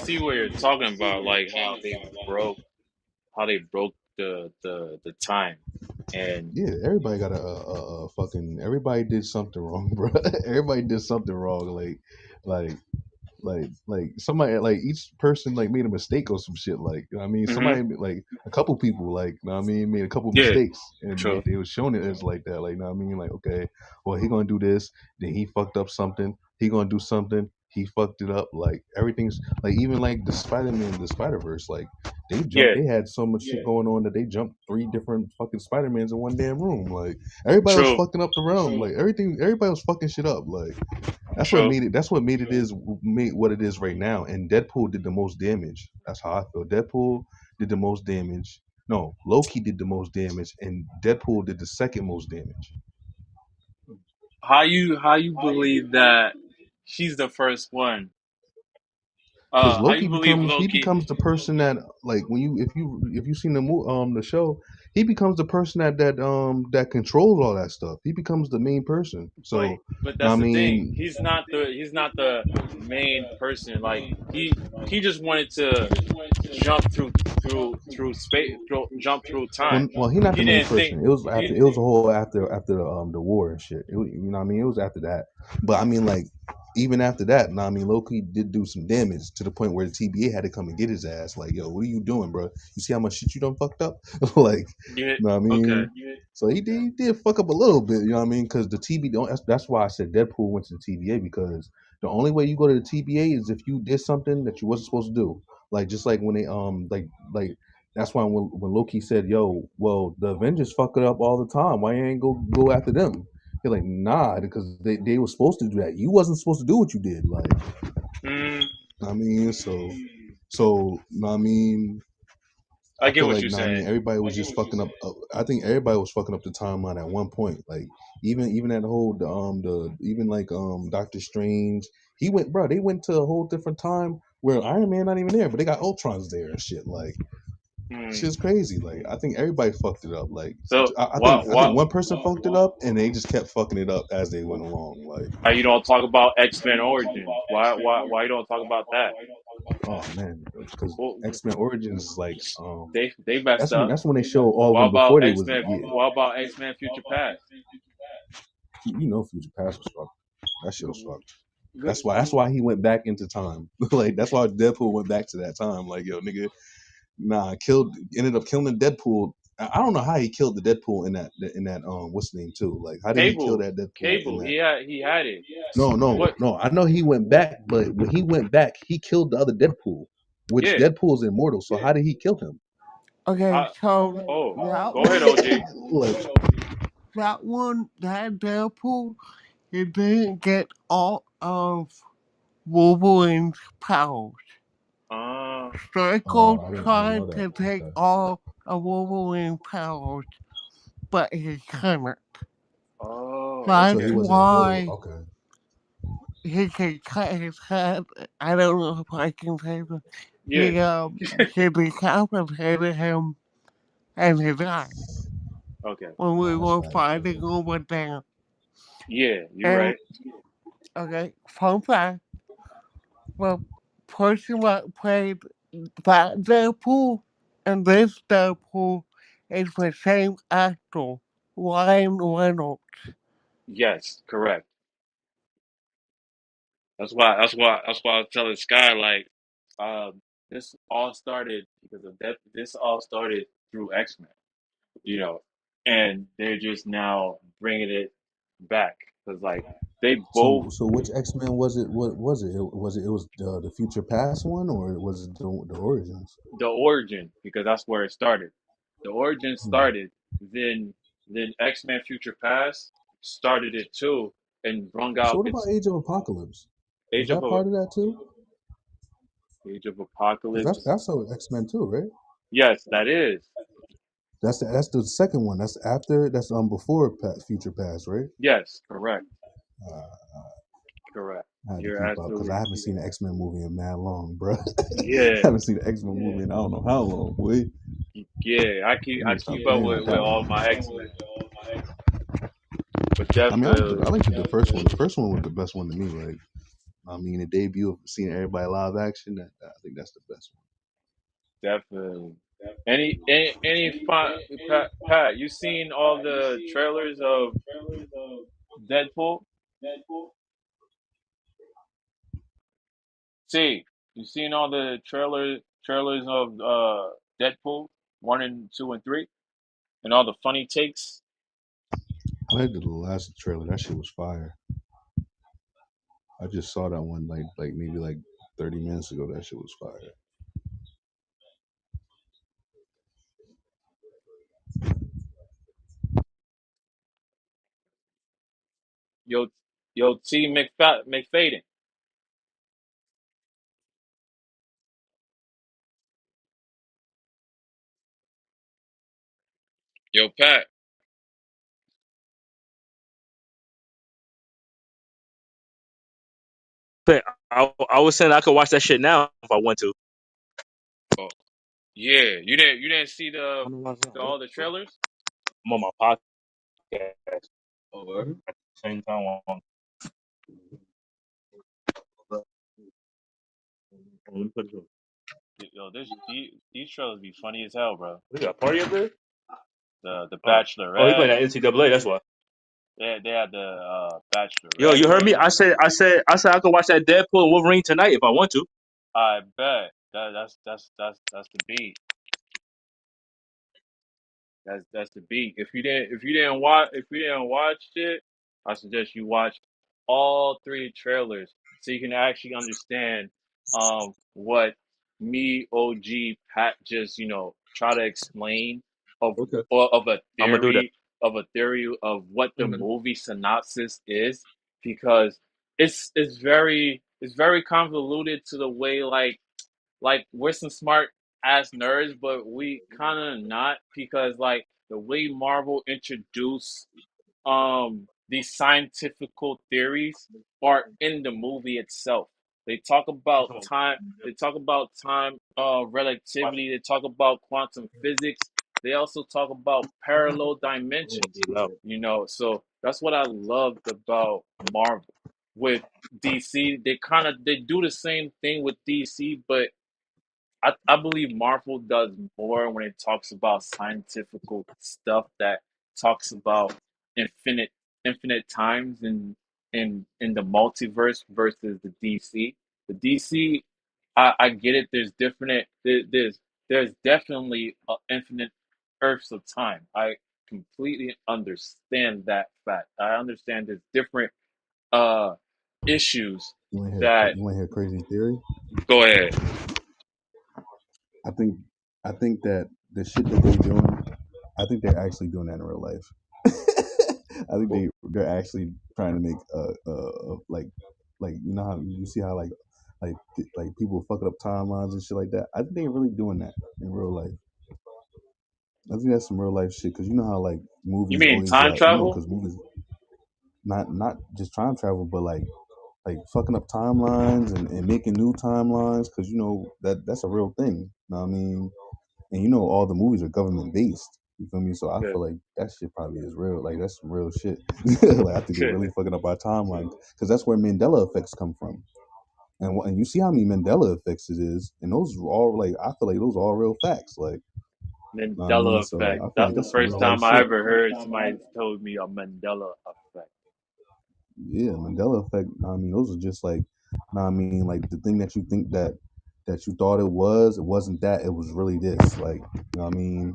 see what you're talking about, like how they broke the time, and Yeah, everybody got a fucking. Everybody did something wrong, bro. Everybody did something wrong. Like like somebody like each person like made a mistake or some shit like you know what I mean mm-hmm. somebody like a couple people like you know what I mean made a couple Yeah, mistakes and true. they was showing it as like that like you know what I mean like okay well he gonna do this then he fucked up something he gonna do something He fucked it up. Like everything's like even like the Spider-Man, the Spider-Verse, like they jumped. Yeah, They had so much shit going on that they jumped 3 different fucking Spider-Mans in one damn room. Like everybody was true, fucking up the realm. Like everything, everybody was fucking shit up. Like that's what true. made it. That's what made what it is right now. And Deadpool did the most damage. That's how I feel. Deadpool did the most damage. No, Loki did the most damage, and Deadpool did the second most damage. How you believe that she's the first one? Because How you Loki believe becomes he Loki? becomes the person that like when you if you seen the show, he becomes the person that controls all that stuff. He becomes the main person. But So but I that's the thing. mean, He's not the main person. Like he just wanted to jump through space, jump through time. well, he not the He main didn't think person. It was after he. it was a whole after the war and shit. You know what I mean? It was after that. But I mean like even after that, know what I mean Loki did do some damage to the point where the TBA had to come and get his ass. Like, yo, what are you doing, bro? You see how much shit you done fucked up? Like, Yeah. know what I Okay. mean? So he did fuck up a little bit, you know what I mean? Because the TB don't. That's why I said Deadpool went to the TBA because the only way you go to the TBA is if you did something that you wasn't supposed to do. Like just like when they like that's why when Loki said, "Yo, well, the Avengers fuck it up all the time. Why you ain't go after them?" They're like, "Nah, because they were supposed to do that. You wasn't supposed to do what you did." Like, Mm, I mean, I mean, I I get feel what like, you're I mean, saying. everybody was just fucking up. I think everybody was fucking up the timeline at one point. Like, even that whole the even like Doctor Strange, he went, bro. They went to a whole different time where Iron Man not even there, but they got Ultrons there and shit. Like, Hmm. shit's crazy. Like I think everybody fucked it up. Like So I why think I why think one person fucked it up and they just kept fucking it up as they went along. Like why you don't talk about X-Men Origins? Why you don't talk about that? oh man, because Well, X Men Origins is like they messed up. that's when they show all of What them about before they was X-Men? yeah. What about X-Men Future Past? You know Future Past was fucked. That shit was fucked. Good. That's why he went back into time. Like that's why Deadpool went back to that time. Like yo nigga, nah, ended up killing Deadpool. I don't know how he killed the Deadpool in that what's the name too. Like how did he kill Cable, that Deadpool in Cable. that? He had it. No, no, What? no. I know he went back, but when he went back, he killed the other Deadpool, which Yeah. Deadpool is immortal. So how did he kill him? Okay, How? so Oh, that go ahead, one, OG. Like, that Deadpool, he didn't get all of Wolverine's powers. Uh. oh, Circle I didn't know tried that. to take Okay. all of Wolverine's powers, but he couldn't. Oh. So he That's Okay. wasn't immortal. why Okay. he could cut his head. I don't know if I can say this. Yeah. He decapitated him and he died Okay. when we Nah, that's were facts, fighting bro. over there. Yeah. You're And right. okay, fun fact: the person that played that Deadpool and this Deadpool is the same actor, Ryan Reynolds. Yes. Correct. That's why I was telling Sky like, this all started because of that. This all started through X-Men. You know, and they're just now bringing it back because like they both So which X Men was it? What was it? It was the Future Past one, or was it the Origins? the origin because that's where it started. The origin Hmm. started, then X Men Future Past started it too, and brung So out what about its Age of Apocalypse? Was Age of that part of that too? Age of Because that's Apocalypse. that's X Men too, right? Yes, that is. That's the second one. That's after. That's before Future Past, right? Yes, correct, Uh, correct. I had to You're keep up because I absolutely haven't seen an X Men movie in mad long, bro. I yeah, haven't seen an X Men movie in I don't know how long, boy. yeah. I I keep need I to stop keep up playing with with that all one. my X Men, but I mean, I definitely, liked the first one. The first one was the best one to me. Like, I mean, the debut of seeing everybody live action. I think that's the best definitely. Any fun, Pat? You seen all the trailers of Deadpool? See, you seen all the trailers of Deadpool 1 and 2 and 3, and all the funny takes. one. I liked the last trailer. That shit was fire. I just saw that one like maybe like 30 minutes ago. That shit was fire. Yo, T McFadden. Yo, Pat. But I was saying I could watch that shit now if I want to. Oh, yeah. You didn't see I don't know why it's not all working, the bro. trailers? I'm on my podcast. Oh, word? At the same time, let me put it on. Yo, these trailers be funny as hell, bro. We got a party up there? The Oh. Oh, he playing Bachelorette. that NCAA, that's why. They had the Yo, Bachelorette you heard me? trailer. I said I could watch that Deadpool and Wolverine tonight if I want to. I bet that's the beat. That's the beat. If you didn't watch it, I suggest you watch all three trailers so you can actually understand what me OG Pat just try to explain of Okay. of a I'm gonna do that. theory of what the Mm-hmm. movie synopsis is because it's very convoluted to the way like we're some smart ass nerds, but we kind of not because like the way Marvel introduced these scientifical theories are in the movie itself. They talk about time. They talk about time relativity. They talk about quantum physics. They also talk about parallel dimensions. So that's what I loved about Marvel. With DC, they do the same thing with DC, but I believe Marvel does more when it talks about scientific stuff that talks about infinite infinite times in the multiverse versus the DC. The DC, I get it. There's definitely infinite Earths of time. I completely understand that fact. I understand there's different uh issues that You want to hear a crazy theory? go ahead. I think I think that the shit that they're doing, I think they're actually doing that in real life. I think they're actually trying to make like you know how you see how like people fucking up timelines and shit like that. I think they're really doing that in real life. I think that's some real life shit because you know how like You movies mean always time travel? because movies not just time travel but like fucking up timelines and making new timelines because you know that's a real thing. You know what I mean? And you know all the movies are government based. You feel me? So I Yeah. feel like that shit probably is real. Like that's some real shit. Like I think they're really fucking up our timeline because that's where Mandela effects come from. And you see how many Mandela effects it is, and those are all like I feel like those are all real facts. Like, you know what I mean? Mandela So effect. I feel That's like the that's some first real life time I shit. ever heard somebody told me a Mandela effect. Yeah, Mandela effect. I mean, those are just like, I mean, like the thing that you think that you thought it wasn't that. It was really this. Like, you know what I mean?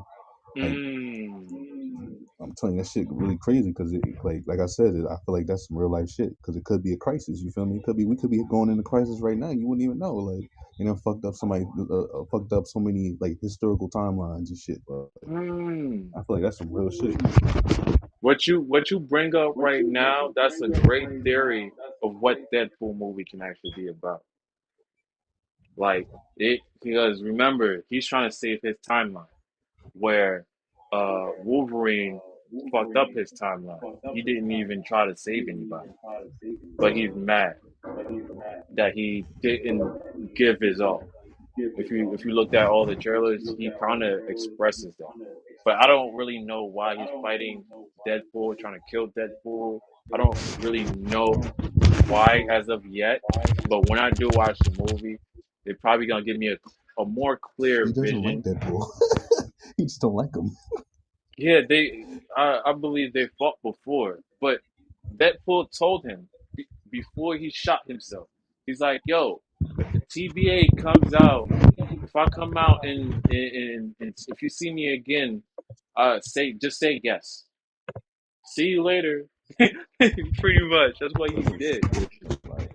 Like, Mm. I'm telling you, that shit really crazy because it, like I said, I feel like that's some real life shit because it could be a crisis. You feel me? We could be going into crisis right now. You wouldn't even know. Like, fucked up somebody, fucked up so many like historical timelines and shit. But Mm. I feel like that's some real shit. What you bring up right now, that's a great theory of what Deadpool movie can actually be about. Like it because remember, he's trying to save his timeline where Wolverine fucked up his timeline. He didn't even try to save anybody. But he's mad that he didn't give his all. If you looked at all the trailers, he kind of expresses that. But I don't really know why he's fighting Deadpool, trying to kill Deadpool. I don't really know why as of yet. But when I do watch the movie, they're probably gonna give me a more clear He doesn't like vision. Deadpool. He just don't like him. Yeah, I believe they fought before, but Deadpool told him before he shot himself. He's like, "Yo, if the TVA comes out, if I come out and if you see me again, just say yes. See you later." Pretty much, that's what he That's some did. shit. Like.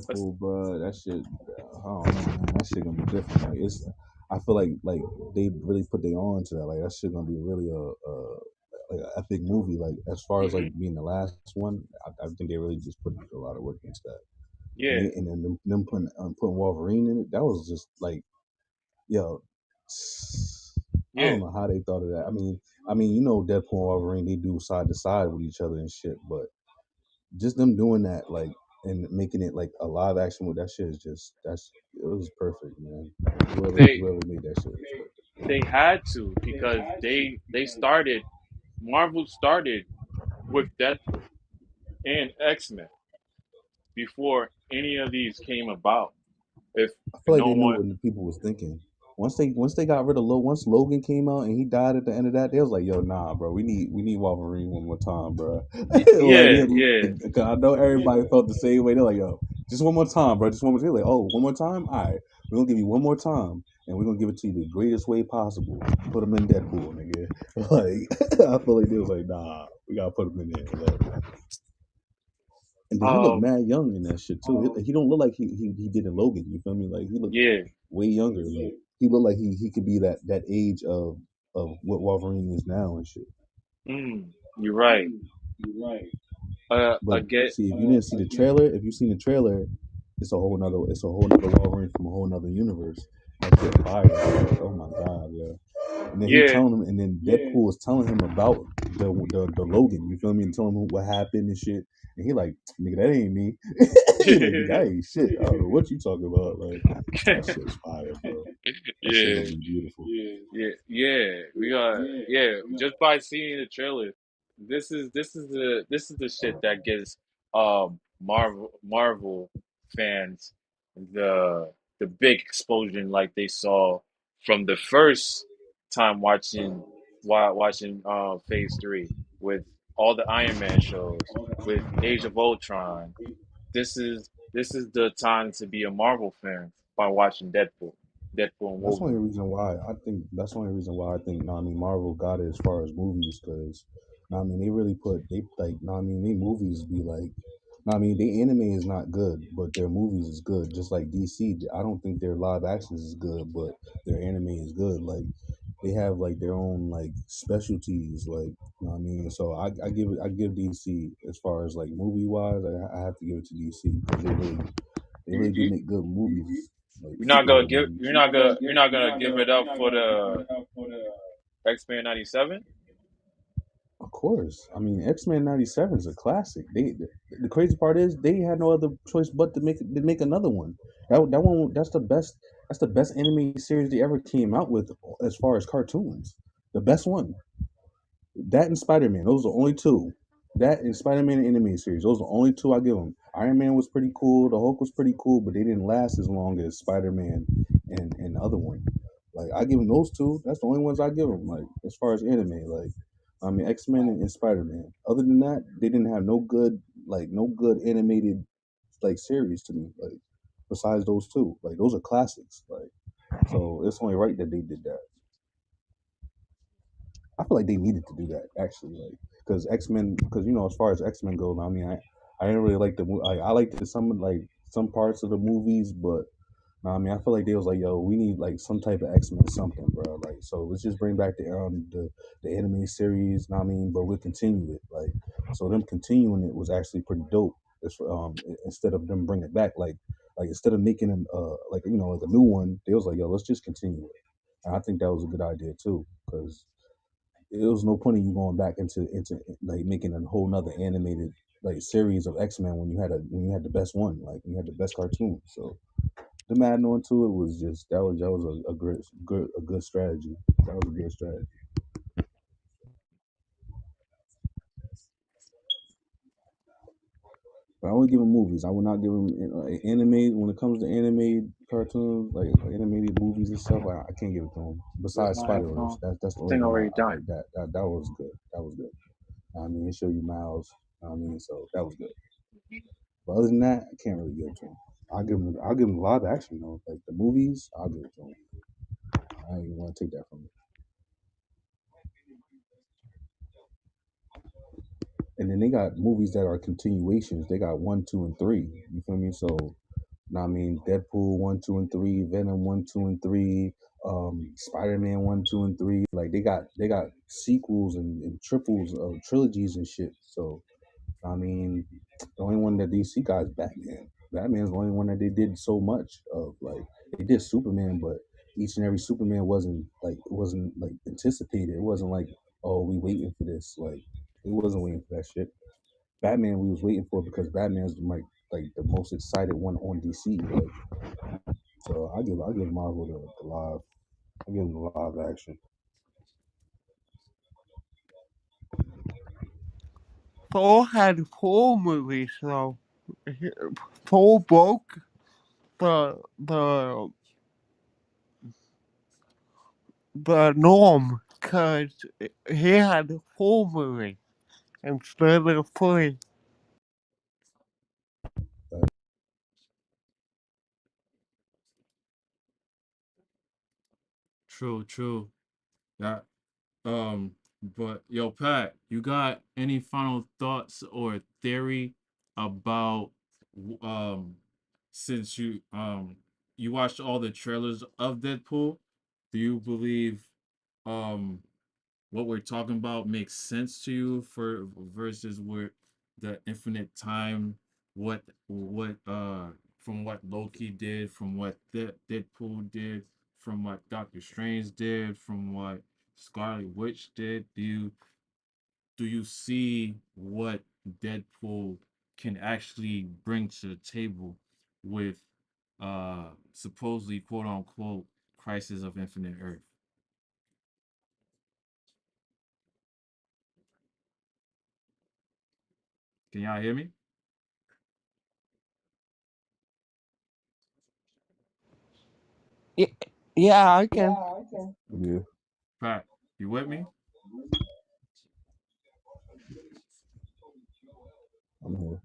That's, Deadpool, bro. That shit. I don't know, man. That shit gonna be different. Like it's. I feel like they really put their on to that. Like that shit gonna be really a like an epic movie. Like as far as like hmm being the last one, I think they really just put a lot of work into that. And yeah, they and then them putting Wolverine in it. That was just like yo. I yeah. don't know how they thought of that. I mean, you know, Deadpool and Wolverine, they do side to side with each other and shit. But just them doing that, like, and making it like a live action with that shit is just it was perfect, man. They Whoever made that shit was perfect. they had to because they started Marvel started with Deadpool and X-Men before any of these came about. If I feel like no they knew one, what the people was thinking. Once they got rid of once Logan came out and he died at the end of that, they was like, "Yo, nah, bro, we need Wolverine one more time, bro." Like, yeah, yeah, 'cause I know everybody felt the same way. They're like, "Yo, just one more time, bro, just one more." They're like, "Oh, one more time, all right, we're gonna give you one more time, and we're gonna give it to you the greatest way possible. Put him in Deadpool, nigga." Like, I feel like they was like, "Nah, we gotta put him in there." Like, and then he looked um, mad young in that shit too. He don't look like he did in Logan. You feel me? Like he looked yeah, way younger. Like he looked like he could be that age of what Wolverine is now and shit. you're right. But I get, see, if you didn't see the trailer, if you seen the trailer, it's a whole nother Wolverine from a whole nother universe. That shit fire. Like, oh my god, yeah. And then he yeah, telling him, and then Deadpool was telling him about the Logan. You feel me? And telling him what happened and shit. And he like, nigga, that ain't me. He like, nigga, I ain't shit. I don't know what you talking about. Like that shit's fire, bro. That shit yeah. gonna be beautiful. Yeah, yeah, we got yeah. Just by seeing the trailer, this is the shit that gives Marvel fans the big explosion like they saw from the first time watching Phase 3 with all the Iron Man shows with Age of Ultron. This is the time to be a Marvel fan by watching Deadpool and That's the only Wolverine. reason why I think that's the only reason why I think nah, I mean Marvel got it as far as movies because I mean they really put they like nah, I mean they movies be like nah, I mean they anime is not good but their movies is good just like DC. I don't think their live actions is good but their anime is good. Like they have like their own like specialties like you know what I mean. So I give DC as far as like movie wise I have to give it to DC because they You, really do you make good movies like You're not gonna superhero give movies. you're not gonna give it up for the X-Men 97? Of course. I mean, X Men '97 is a classic. The crazy part is they had no other choice but to make another one. That one that's the best anime series they ever came out with as far as cartoons. The best one. That and Spider Man. Those are the only two. That and Spider Man anime series. Those are the only two I give them. Iron Man was pretty cool. The Hulk was pretty cool, but they didn't last as long as Spider Man and the other one. Like I give them those two. That's the only ones I give them. Like as far as anime, like I mean X Men and Spider Man. Other than that, they didn't have no good animated like series to me. Like besides those two, like those are classics. Like so, it's only right that they did that. I feel like they needed to do that actually, like because X Men, because as far as X Men goes, I mean, I didn't really like the like I liked some parts of the movies, but I mean, I feel like they was like, yo, we need like some type of X Men something, bro. Like, so let's just bring back the anime series. Know what I mean, but we'll continue it. Like, so them continuing it was actually pretty dope. It's, instead of them bringing it back, like instead of making them like like a new one, they was like, yo, let's just continue it. And I think that was a good idea too, because it was no point in you going back into like making a whole nother animated like series of X Men when you had the best one, like when you had the best cartoon. So them adding on to it was just that was a good strategy. That was a good strategy. But I only give them movies. I would not give them anime. When it comes to anime cartoons, like animated movies and stuff, I can't give it to them. Where's Besides my Spider Verse, headphone? that's the only Thing one already I done. like. That was good. That was good. I mean, it show you Miles. I mean, so that was good. But other than that, I can't really give it to them. I'll give them live action though. Like the movies, I'll give it to them. I ain't want to take that from them. and then they got movies that are continuations. They got one, two, and three. You feel me? So, know what I mean, Deadpool one, two, and three, Venom one, two, and three, Spider Man one, two, and three. Like they got sequels and triples of trilogies and shit. So I mean, the only one that DC got is Batman. Batman's the only one that they did so much of. Like they did Superman, but each and every Superman wasn't like anticipated. It wasn't like, oh, we waiting for this. Like it wasn't waiting for that shit. Batman we was waiting for because Batman's like the most excited one on DC. Like so I give Marvel the live. I give them the live action. Thor had 4 movies, though. Thor broke the the norm because he had 4 movies instead of 3. True, true. That but yo, Pat, you got any final thoughts or theory about since you watched all the trailers of Deadpool, do you believe um what we're talking about makes sense to you for versus where the infinite time, what from what Loki did, from what Deadpool did, from what Doctor Strange did, from what Scarlet Witch did? Do you see what Deadpool can actually bring to the table with supposedly quote unquote Crisis of Infinite Earth? Can y'all hear me? Yeah, yeah, I can. Yeah, Pat, you with me? I'm here.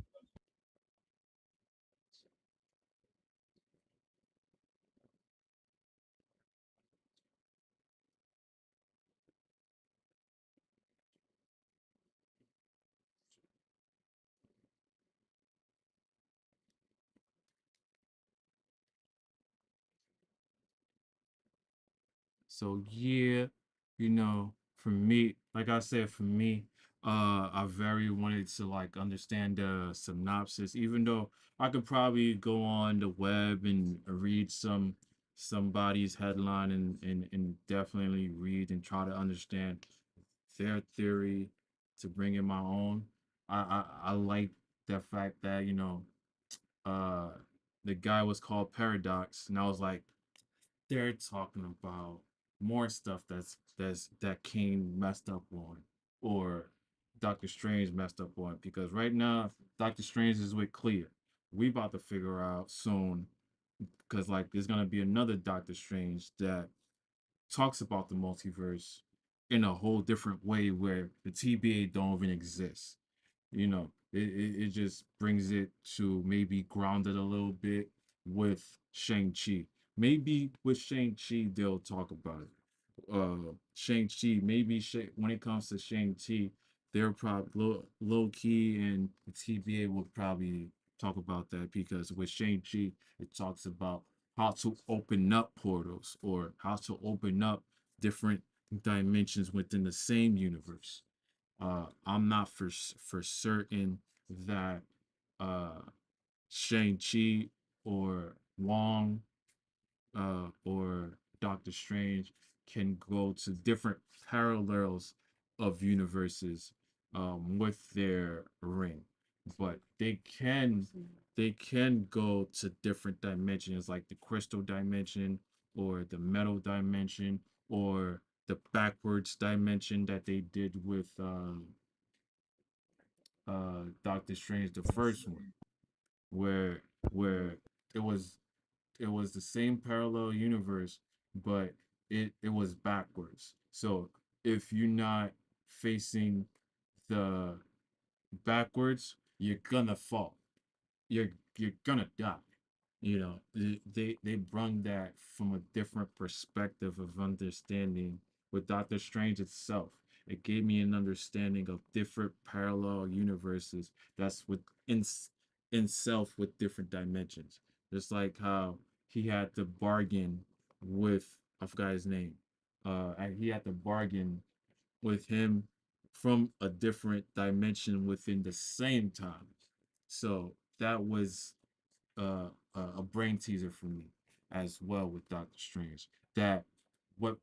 So yeah, for me, like I said, for me, I very wanted to like understand the synopsis, even though I could probably go on the web and read somebody's headline and definitely read and try to understand their theory to bring in my own. I like the fact that, uh the guy was called Paradox, and I was like, they're talking about more stuff that Kane messed up on, or Doctor Strange messed up on, because right now Doctor Strange is with Clea. We about to figure out soon, because like there's gonna be another Doctor Strange that talks about the multiverse in a whole different way where the TBA don't even exist. It just brings it to maybe ground it a little bit with Shang-Chi. Maybe with Shang-Chi, they'll talk about it. Shang-Chi, maybe when it comes to Shang-Chi, they're probably low key, and the TBA will probably talk about that because with Shang-Chi, it talks about how to open up portals or how to open up different dimensions within the same universe. I'm not for certain that uh Shang-Chi or Wong or Doctor Strange can go to different parallels of universes with their ring. But they can go to different dimensions like the crystal dimension or the metal dimension or the backwards dimension that they did with Doctor Strange, the first one, where where it was it was the same parallel universe, but it was backwards. So if you're not facing the backwards, you're gonna fall. You're gonna die. They brought that from a different perspective of understanding with Doctor Strange itself. It gave me an understanding of different parallel universes that's in self with different dimensions. Just like how he had to bargain with, I forgot his name. And he had to bargain with him from a different dimension within the same time. So that was a brain teaser for me as well with Doctor Strange. That what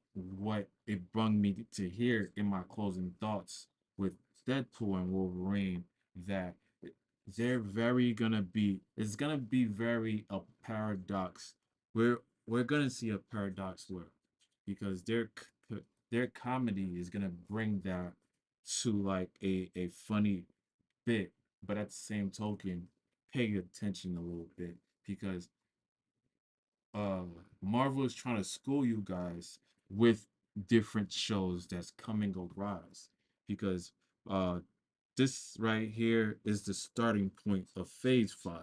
it brought me to hear in my closing thoughts with Deadpool and Wolverine, that they're very gonna be it's gonna be very a paradox. We're gonna see a paradox world because their comedy is gonna bring that to like a funny bit, but at the same token, pay attention a little bit because uh Marvel is trying to school you guys with different shows that's coming arise because uh this right here is the starting point of phase 5,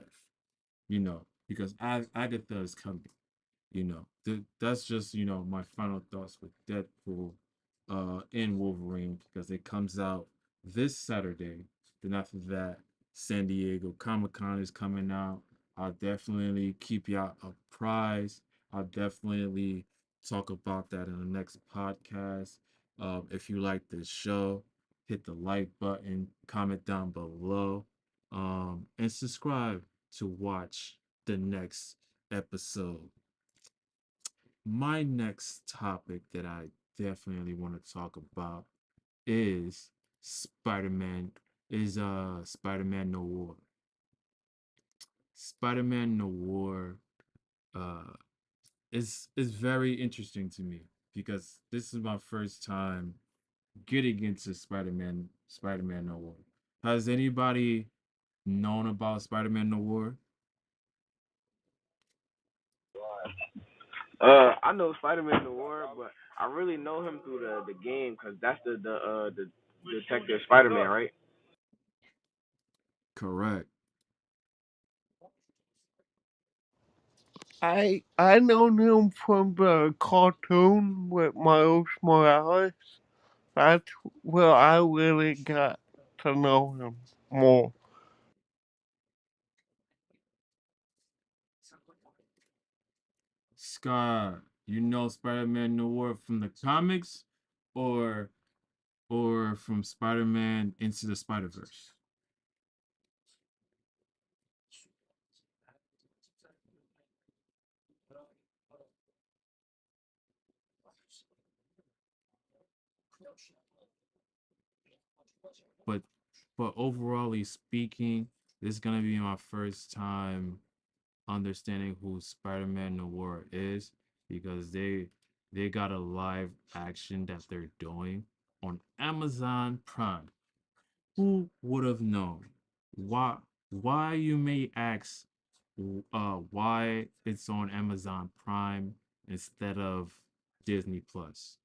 because Agatha is coming. That's just my final thoughts with Deadpool and Wolverine because it comes out this Saturday. Then after that, San Diego Comic-Con is coming out. I'll definitely keep y'all apprised. I'll definitely talk about that in the next podcast. If you like this show, hit the like button, comment down below, and subscribe to watch the next episode. My next topic that I definitely want to talk about is Spider-Man Spider-Man Noir. Spider-Man Noir uh is very interesting to me because this is my first time getting into Spider-Man Noir. Has anybody known about Spider-Man Noir? I know Spider-Man Noir, but I really know him through the game because that's the Detective Spider-Man, right? Correct. I know him from the cartoon with Miles Morales. That's where I really got to know him more. Scott, you know Spider-Man Noir from the comics or from Spider-Man Into the Spider-Verse? But overall speaking, this is gonna be my first time understanding who Spider-Man Noir is because they got a live action that they're doing on Amazon Prime. Who would have known? Why you may ask why it's on Amazon Prime instead of Disney Plus?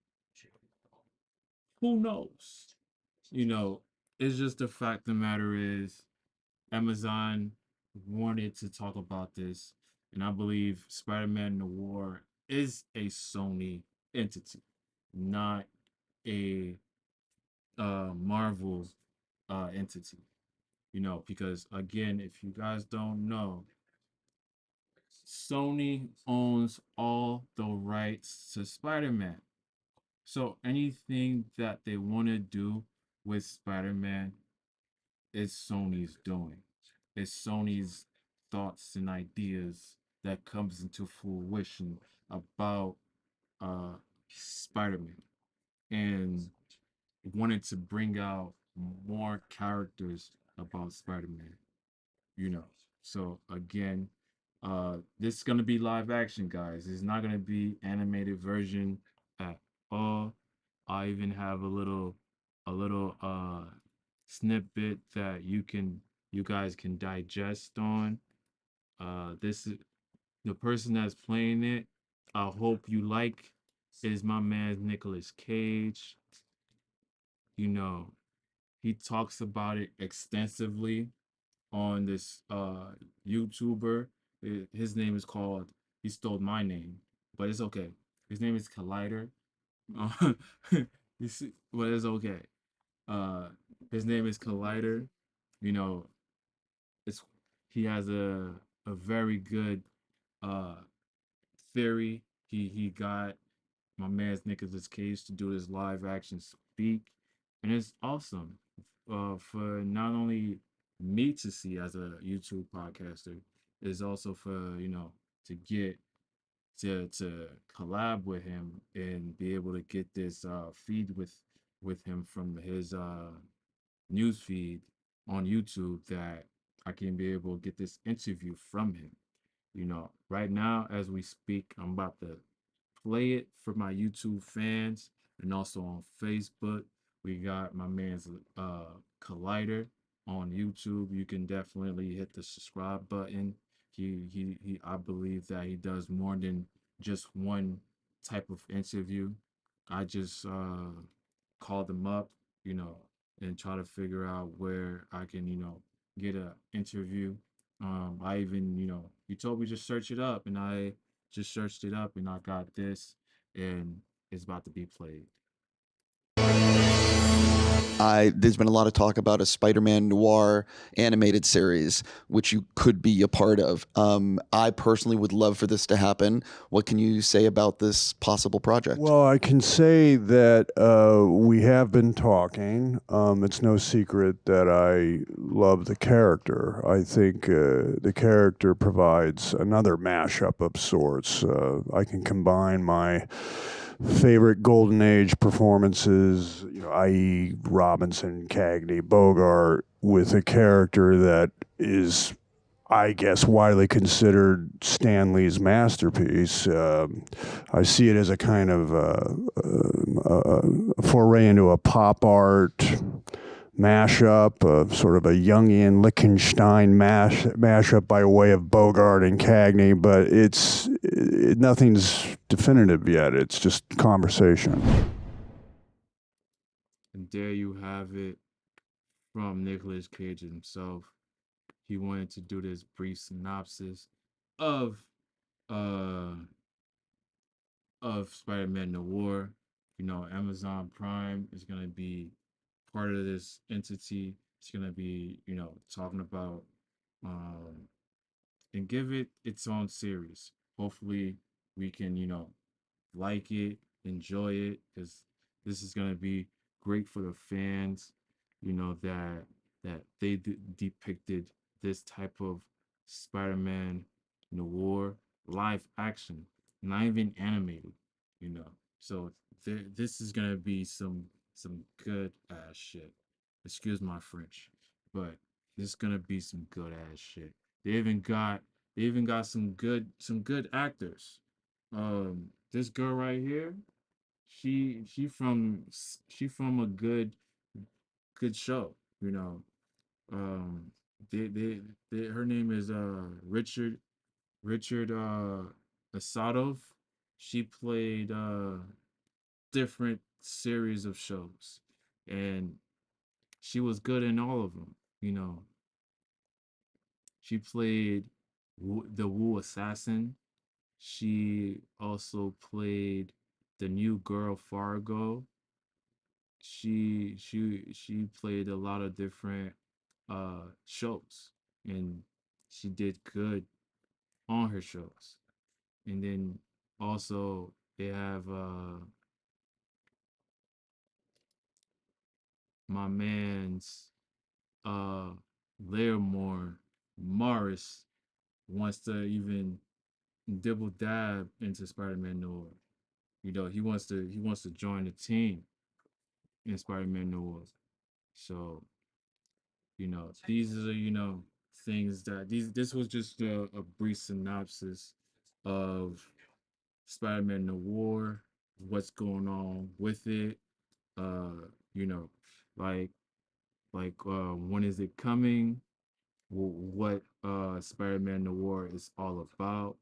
Who knows? You know, it's just the fact of the matter is Amazon wanted to talk about this, and I believe Spider-Man Noir is a Sony entity, not a Marvel entity. Because again, if you guys don't know, Sony owns all the rights to Spider-Man. So anything that they want to do with Spider-Man is Sony's doing. It's Sony's thoughts and ideas that comes into fruition about Spider-Man and wanted to bring out more characters about Spider-Man, you know. So again, this is gonna be live action, guys. It's not gonna be animated version at all. I even have a little snippet that you guys can digest on. This is the person that's playing it. I hope you like is my man Nicolas Cage. You know, he talks about it extensively on this YouTuber. His name is called, he stole my name, but it's okay. His name is Collider. Uh, You see, well, it's okay. Uh, his name is Collider. You know, it's he has a very good uh theory. He got my man's Nicolas Cage to do his live action speak, and it's awesome. For not only me to see as a YouTube podcaster, it's also for to get to collab with him and be able to get this feed with him from his news feed on YouTube, that I can be able to get this interview from him. Right now as we speak, I'm about to play it for my YouTube fans, and also on Facebook. We got my man's Collider on YouTube. You can definitely hit the subscribe button. He I believe that he does more than just one type of interview. I just call them up, you know, and try to figure out where I can, get a interview. I even, you told me just search it up, and I just searched it up, and I got this, and it's about to be played. I there's been a lot of talk about a Spider-Man Noir animated series, which you could be a part of. I personally would love for this to happen. What can you say about this possible project? Well, I can say that we have been talking. It's no secret that I love the character. I think the character provides another mashup of sorts. I can combine my favorite Golden Age performances, i.e., Robinson, Cagney, Bogart, with a character that is, I guess, widely considered Stan Lee's masterpiece. I see it as a kind of a foray into a pop art mashup, sort of a Jungian Lichtenstein mashup by way of Bogart and Cagney, but nothing's definitive yet. It's just conversation. And there you have it from Nicolas Cage himself. He wanted to do this brief synopsis of uh Spider-Man Noir. Amazon Prime is gonna be part of this entity. It's gonna be, talking about um and give it its own series. Hopefully we can, like it, enjoy it, because this is gonna be great for the fans. That they depicted this type of Spider-Man Noir live action, not even animated. You know, so this is gonna be some good ass shit. Excuse my French, but this is gonna be some good ass shit. They even got some good actors. This girl right here, she from a good show. Um, her name is Richard Asadov. She played different series of shows, and she was good in all of them. She played the Wu Assassin. She also played the new girl Fargo. She played a lot of different shows, and she did good on her shows. And then also they have my man's uh Lairmore Morris wants to even dibble dab into Spider-Man Noir. He wants to join the team in Spider-Man Noir. So, these are things that these this was just a brief synopsis of Spider-Man Noir, what's going on with it, uh, you know, like when is it coming? What Spider-Man Noir is all about.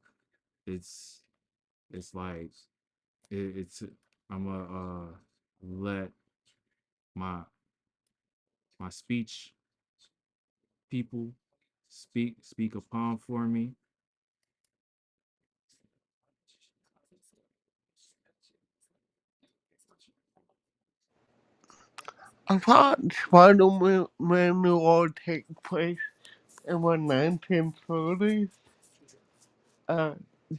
It's it's like it's I'm gonna let my my speech people speak upon for me. I thought Spider-Man Noir take place in the 1930s,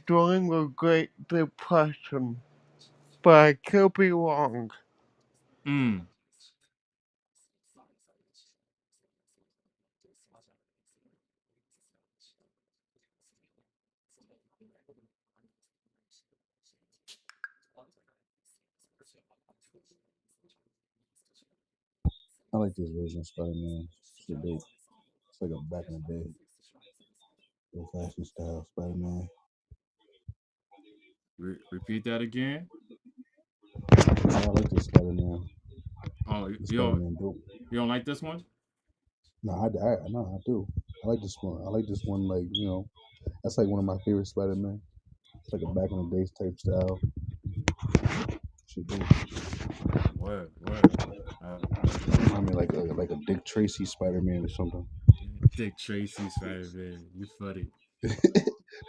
during the Great Depression, but I could be wrong. Mm. I like this version of Spider-Man. Shit, it's like a back in the day, old fashioned style Spider-Man. Repeat that again. I like this Spider-Man. Oh, The Spider-Man dope. you don't like this one? No, I do. I like this one. I like this one. Like that's like one of my favorite Spider-Man. It's like a back in the days type style. Shit, dope. Word. Uh, I mean, like a Dick Tracy Spider-Man or something. Dick Tracy Spider-Man. You funny.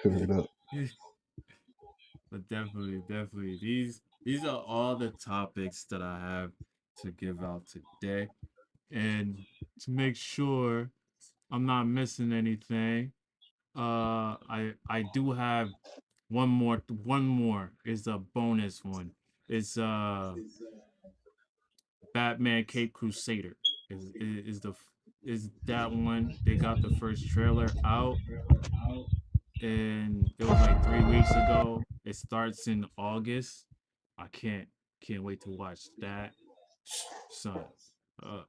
Heard up. But definitely. These are all the topics that I have to give out today. And to make sure I'm not missing anything, I do have one more is a bonus one. It's Batman Cape Crusader. Is that one. They got the first trailer out, and it was like 3 weeks ago. It starts in August. I can't wait to watch that. Son, uh,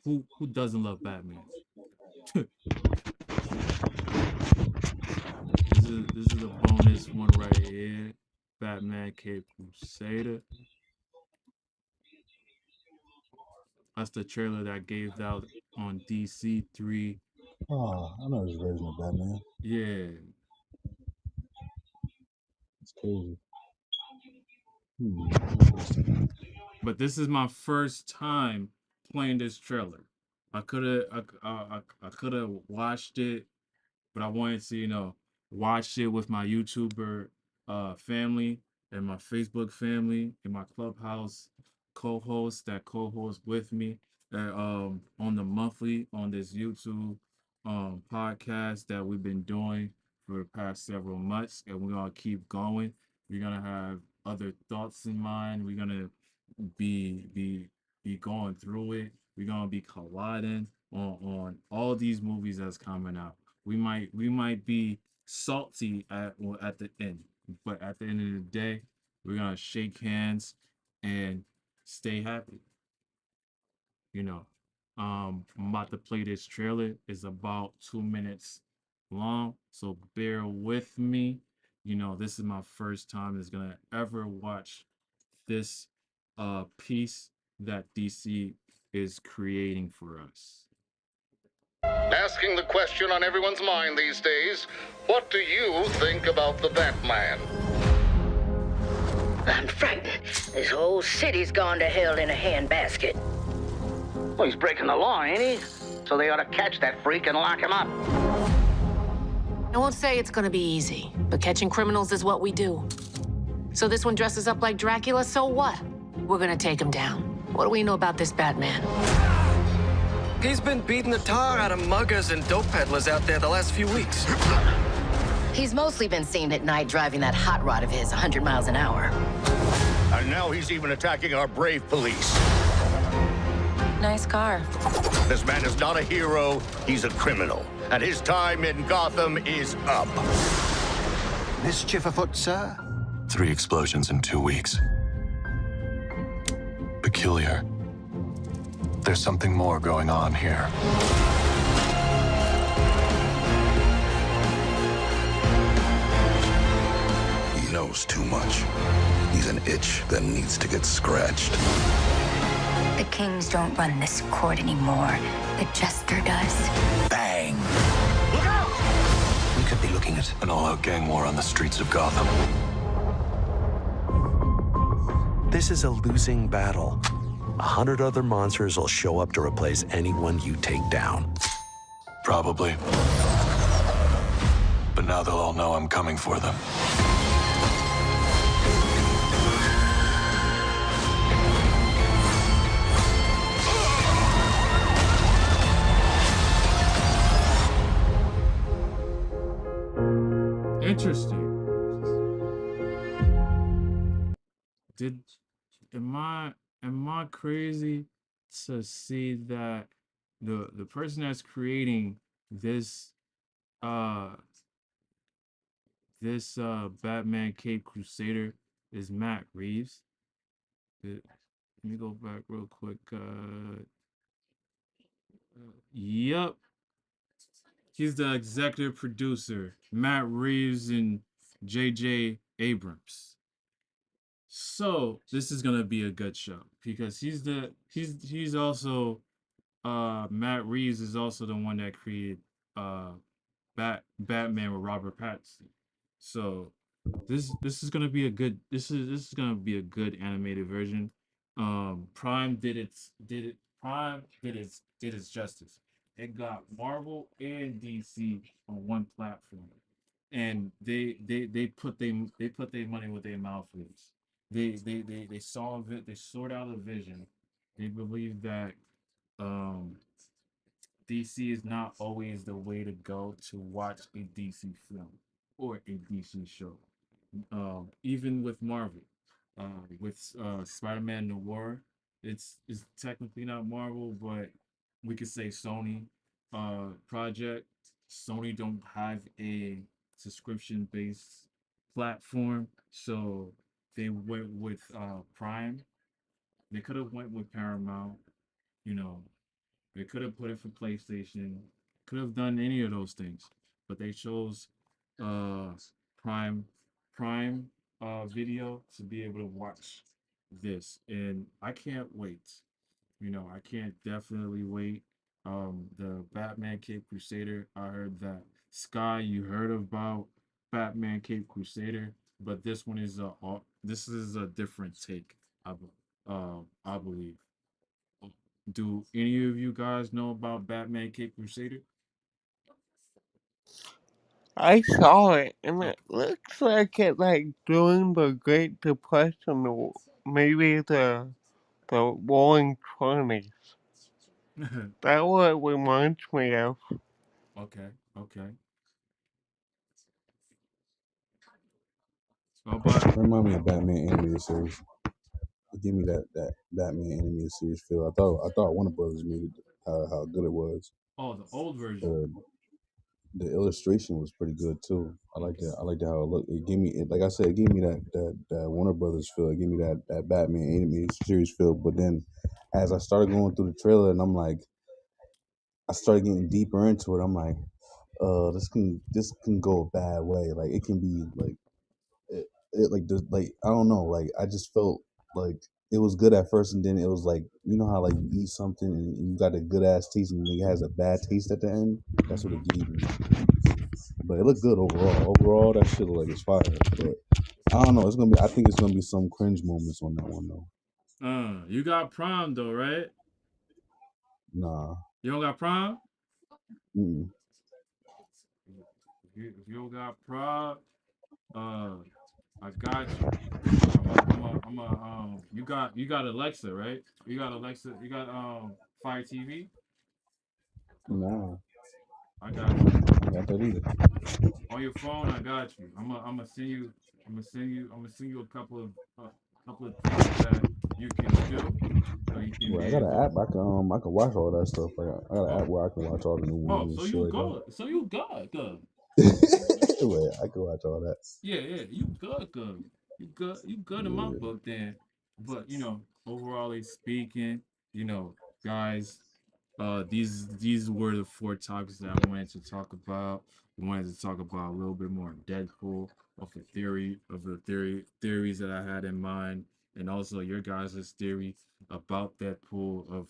who doesn't love Batman? This is a bonus one right here. Batman Cape Crusader. That's the trailer that gave out on DC3. Oh, I know this version of Batman. Yeah, It's crazy. but this is my first time playing this trailer. I could have watched it, but I wanted to, watch it with my YouTuber family and my Facebook family and my Clubhouse co-host that co-host with me on the monthly on this YouTube podcast that we've been doing for the past several months, and we're gonna keep going. We're gonna have other thoughts in mind. We're gonna be going through it. We're gonna be colliding on all these movies that's coming out. We might be salty at the end, but at the end of the day, we're gonna shake hands and stay happy. You know, I'm about to play this trailer. It's about 2 minutes long, so bear with me. This is my first time is gonna ever watch this piece that DC is creating for us. Asking the question on everyone's mind these days, what do you think about the Batman? I'm frightened. This whole city's gone to hell in a handbasket. Well, he's breaking the law, ain't he? So they ought to catch that freak and lock him up. I won't say it's gonna be easy, but catching criminals is what we do. So this one dresses up like Dracula, so what? We're gonna take him down. What do we know about this Batman? He's been beating the tar out of muggers and dope peddlers out there the last few weeks. He's mostly been seen at night driving that hot rod of his 100 miles an hour. And now he's even attacking our brave police. Nice car. This man is not a hero, he's a criminal. And his time in Gotham is up. Mischief afoot, sir? 3 explosions in 2 weeks. Peculiar. There's something more going on here. He knows too much. He's an itch that needs to get scratched. The kings don't run this court anymore. The jester does. Bang! Look out! We could be looking at an all-out gang war on the streets of Gotham. This is a losing battle. 100 other monsters will show up to replace anyone you take down. Probably. But now they'll all know I'm coming for them. Interesting. Did am I crazy to see that the person that's creating this uh Batman Cape Crusader is Matt Reeves? Let me go back real quick. Yep, he's the executive producer. Matt Reeves and J.J. Abrams. So this is gonna be a good show because he's also Matt Reeves is also the one that created uh Batman with Robert Pattinson. So this is gonna be a good this is gonna be a good animated version. Prime did its justice. It got Marvel and DC on one platform, and they put their money where their mouth is. They saw it. They sort out a vision. They believe that um DC is not always the way to go to watch a DC film or a DC show. Even with Marvel, with Spider-Man Noir, it's technically not Marvel, but we could say Sony project. Sony don't have a subscription-based platform, so they went with Prime. They could have went with Paramount, you know, they could have put it for PlayStation, could have done any of those things, but they chose uh Prime Prime Video to be able to watch this, and I can't wait. I can't definitely wait. The Batman Cape Crusader. I heard that Sky. You heard about Batman Cape Crusader, but this is a different take. I believe. Do any of you guys know about Batman Cape Crusader? I saw it, and Oh. it looks like it like during the Great Depression, or maybe the Roaring Twenties. That's what it reminds me of. Okay, okay. Oh, but It remind me of Batman animated series. It gave me that Batman animated series feel. I thought Warner Brothers made it how good it was. oh, the old version. Uh, the illustration was pretty good too. I liked it. I liked how it looked. It gave me, like I said, it gave me that Warner Brothers feel. It gave me that Batman animated series feel. But then, as I started going through the trailer, and I started getting deeper into it. I'm like, this can go a bad way. Like it can be like like I don't know. Like I just felt like it was good at first, and then it was like how like you eat something and you got a good ass taste, and then it has a bad taste at the end. That's what it gave me. But it looked good overall. Overall, that shit look like it's fire. But I don't know. It's gonna be. I think it's gonna be some cringe moments on that one though. You got Prime though, right? Nah. You don't got Prime? Mm-mm. If you don't got Prime, uh, I got you. You got Alexa, right? You got Alexa. You got Fire TV. Nah. I got you. I got that either. On your phone, I got you. I'm gonna send you. I'm gonna send you couple of things that you can do, so you can Well, be I got an able. app. I can watch all that stuff. I got an Oh, app where I can watch all the new oh, movies and so shit you like that. good. So you good, good. Wait, I can watch all that. Yeah, yeah, you good, good. You good in my Yeah. book then. But overall speaking, you know, guys, these were the four topics that I wanted to talk about. We wanted to talk about a little bit more of Deadpool, of the theories that I had in mind, and also your guys' theory about Deadpool, of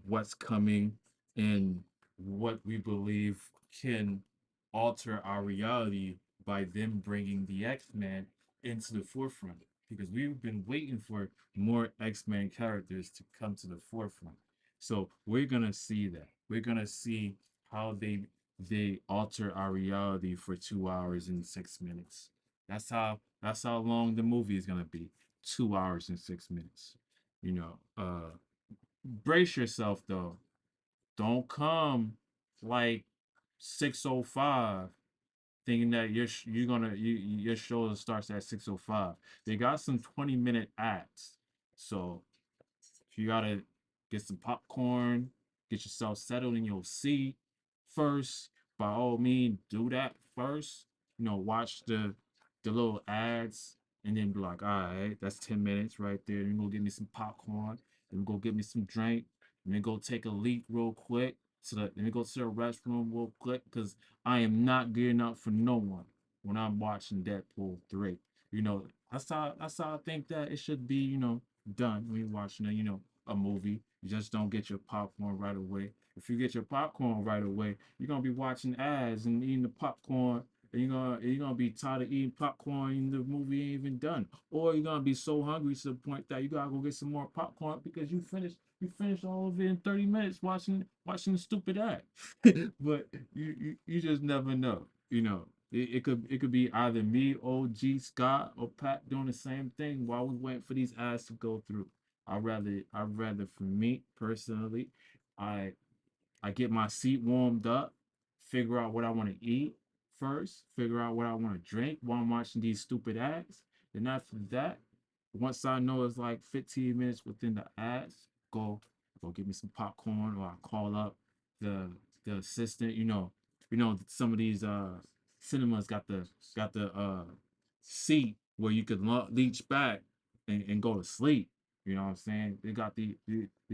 what's coming and what we believe can alter our reality by them bringing the X-Men into the forefront, because we've been waiting for more X-Men characters to come to the forefront. So we're gonna see that. We're gonna see how they alter our reality for 2 hours and 6 minutes. That's how long the movie is gonna be. 2 hours and 6 minutes. Brace yourself though. Don't come like 6:05 thinking that your show starts at 6:05. They got some 20-minute ads, so if you gotta get some popcorn, get yourself settled in your seat first, by all means, do that first. Watch the little ads and then be like, all right, that's 10 minutes right there. Then go get me some popcorn, then go get me some drink, and then go take a leak real quick. Let me go to the restroom real quick because I am not gearing up for no one when I'm watching Deadpool 3. That's how I think that it should be, done when you're watching a movie. You just don't get your popcorn right away. If you get your popcorn right away, you're gonna be watching ads and eating the popcorn, and you're gonna be tired of eating popcorn and the movie ain't even done. Or you're gonna be so hungry to the point that you gotta go get some more popcorn because you finished all of it in 30 minutes watching the stupid ad. But you just never know. It could be either me, OG, Scott, or Pat doing the same thing while we waiting for these ads to go through. I'd rather for me personally, I I get my seat warmed up, figure out what I want to eat first, figure out what I want to drink while I'm watching these stupid ads. Then after that, once I know it's like 15 minutes within the ads, go get me some popcorn, or I call up the the assistant. Some of these cinemas got the seat where you could leach back and go to sleep. You know what I'm saying? They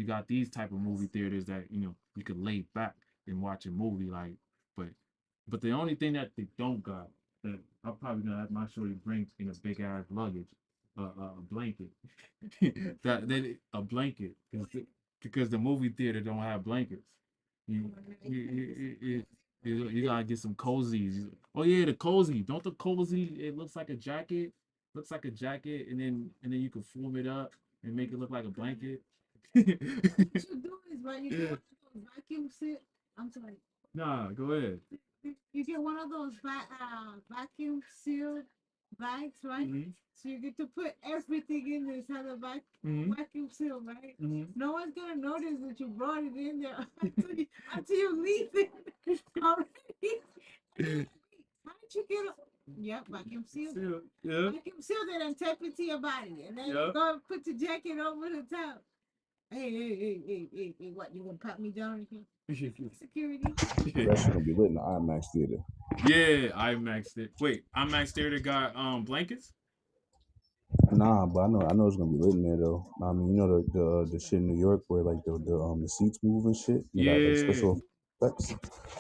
got these type of movie theaters that you could lay back and watch a movie like, but the only thing that they don't got that I'm probably gonna have my shorty bring in a big ass luggage, a blanket, a blanket because the movie theater don't have blankets. You gotta get some cozies. Oh yeah, the cozy. Don't the cozy? It looks like a jacket. Looks like a jacket, and then you can form it up and make it look like a blanket. What you do is, right, you get one of those vacuum seal. I'm sorry. Nah, go ahead. You get one of those vacuum sealed bags, right? So you get to put everything in this other vacuum seal, right? No one's gonna notice that you brought it in there until you leave it already. How did you get it? Yep, vacuum sealed. Yeah. Vacuum sealed it and tape it to your body, and then you Yep. go and put the jacket over the top. Hey, what, you gonna pat me down again? Security. That shit gonna be lit in the IMAX theater. Yeah, IMAX it. Wait, IMAX theater got blankets? Nah, but I know it's gonna be lit in there though. I mean, the shit in New York where like the seats move and shit. They got like Yeah. special effects.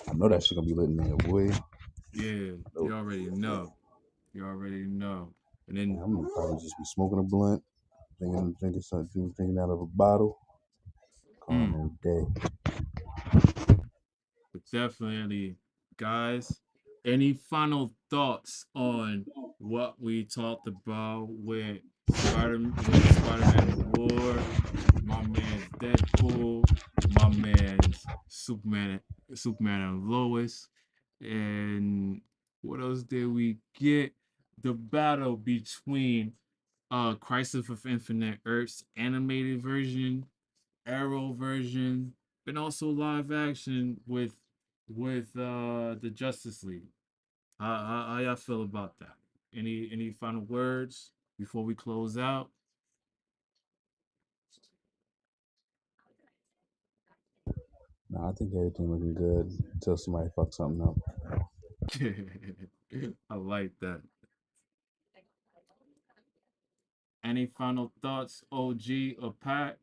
I know that shit gonna be lit in there, boy. Yeah. You already know. You already know. And then I'm gonna probably just be smoking a blunt, drinking something, drinking out of a bottle, calling it a day. but definitely, guys, any final thoughts on what we talked about with Spider-Man Noir, my man's Deadpool, my man's Superman and Lois, and what else did we get? The battle between Crisis of Infinite Earths animated version, Arrow version, and also live action with the Justice League. How y'all feel about that? Any final words before we close out? Nah, I think everything looking good until somebody fucks something up. I like that. Any final thoughts, OG or Pat?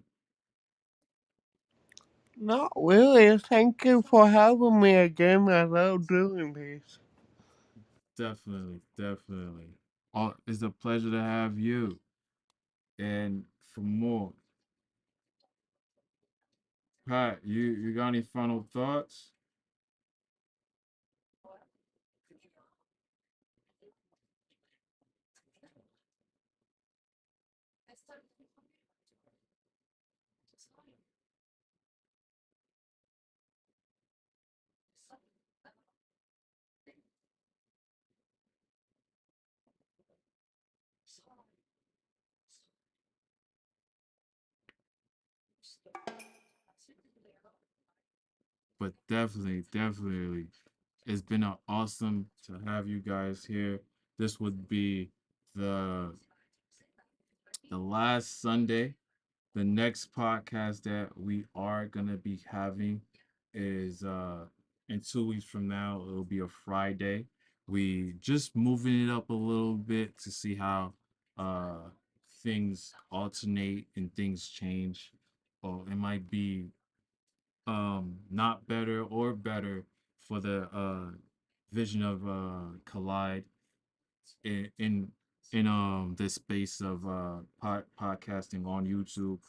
Not really. Thank you for having me again. I love doing this. Definitely, definitely. It's a pleasure to have you. And for more, Pat, you got any final thoughts? But definitely, definitely. It's been awesome to have you guys here. This would be the the last Sunday. The next podcast that we are gonna be having is in 2 weeks from now. It'll be a Friday. We just moving it up a little bit to see how uh things alternate and things change. Or it might be not better or better for the vision of Collide in this space of podcasting on YouTube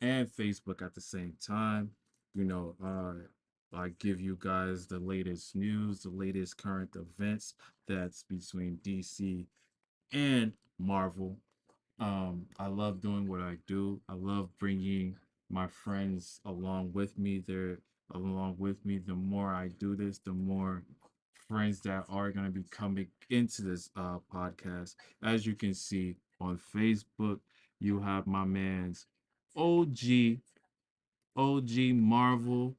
and Facebook at the same time. You know, I give you guys the latest news, the latest current events that's between DC and Marvel. I love doing what I do. I love bringing my friends along with me. They're along with me. The more I do this, the more friends that are going to be coming into this podcast. As you can see on Facebook, you have my man's OG, OG Marvel.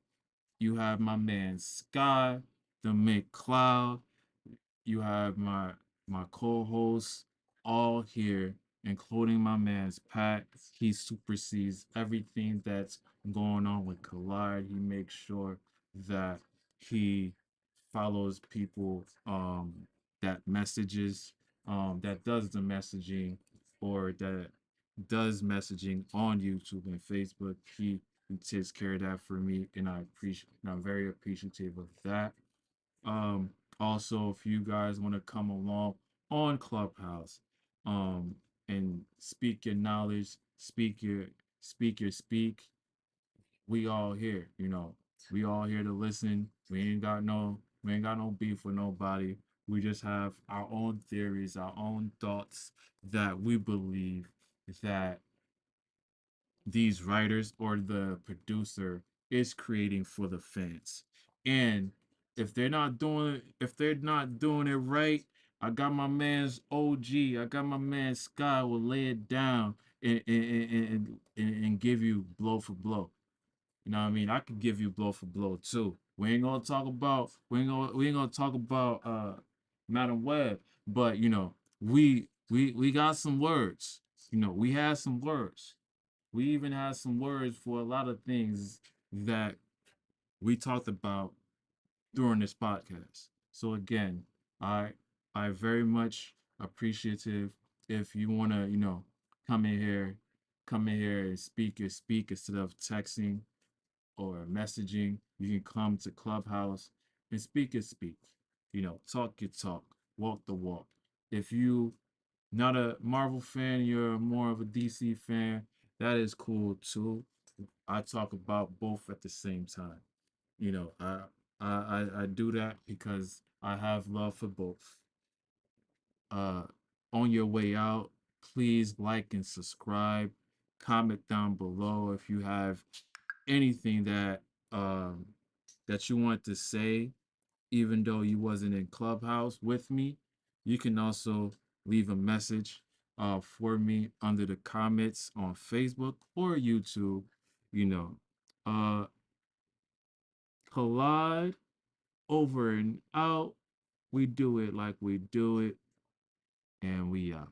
You have my man Sky, the McCloud. You have my co-hosts all here, including my man's Pat. He supersedes everything that's going on with Collide. He makes sure that he follows people that messages that does the messaging or that does messaging on YouTube and Facebook. He takes care of that for me, and I'm very appreciative of that. um, Also, if you guys want to come along on Clubhouse, um, and speak your knowledge, speak, we all here, you know. We all here to listen. We ain't got no beef with nobody. We just have our own theories, our own thoughts that we believe that these writers or the producer is creating for the fans. And if they're not doing it right, I got my man's OG, I got my man Sky will lay it down and give you blow for blow. You know what I mean? I could give you blow for blow too. We ain't gonna talk about Madam Web, but you know, we got some words. You know, we had some words. We even had some words for a lot of things that we talked about during this podcast. So again, I I very much appreciative if you wanna, you know, come in here, come in here and speak instead of texting or messaging. You can come to Clubhouse and speak. You know, talk your talk, walk the walk. If you not a Marvel fan, you're more of a DC fan, that is cool too. I talk about both at the same time. You know, I do that because I have love for both. Uh, on your way out, please like and subscribe. Comment down below if you have anything um that you want to say, even though you wasn't in Clubhouse with me. You can also leave a message for me under the comments on Facebook or YouTube. You know, uh, Collide over and out. We do it like we do it, and we out.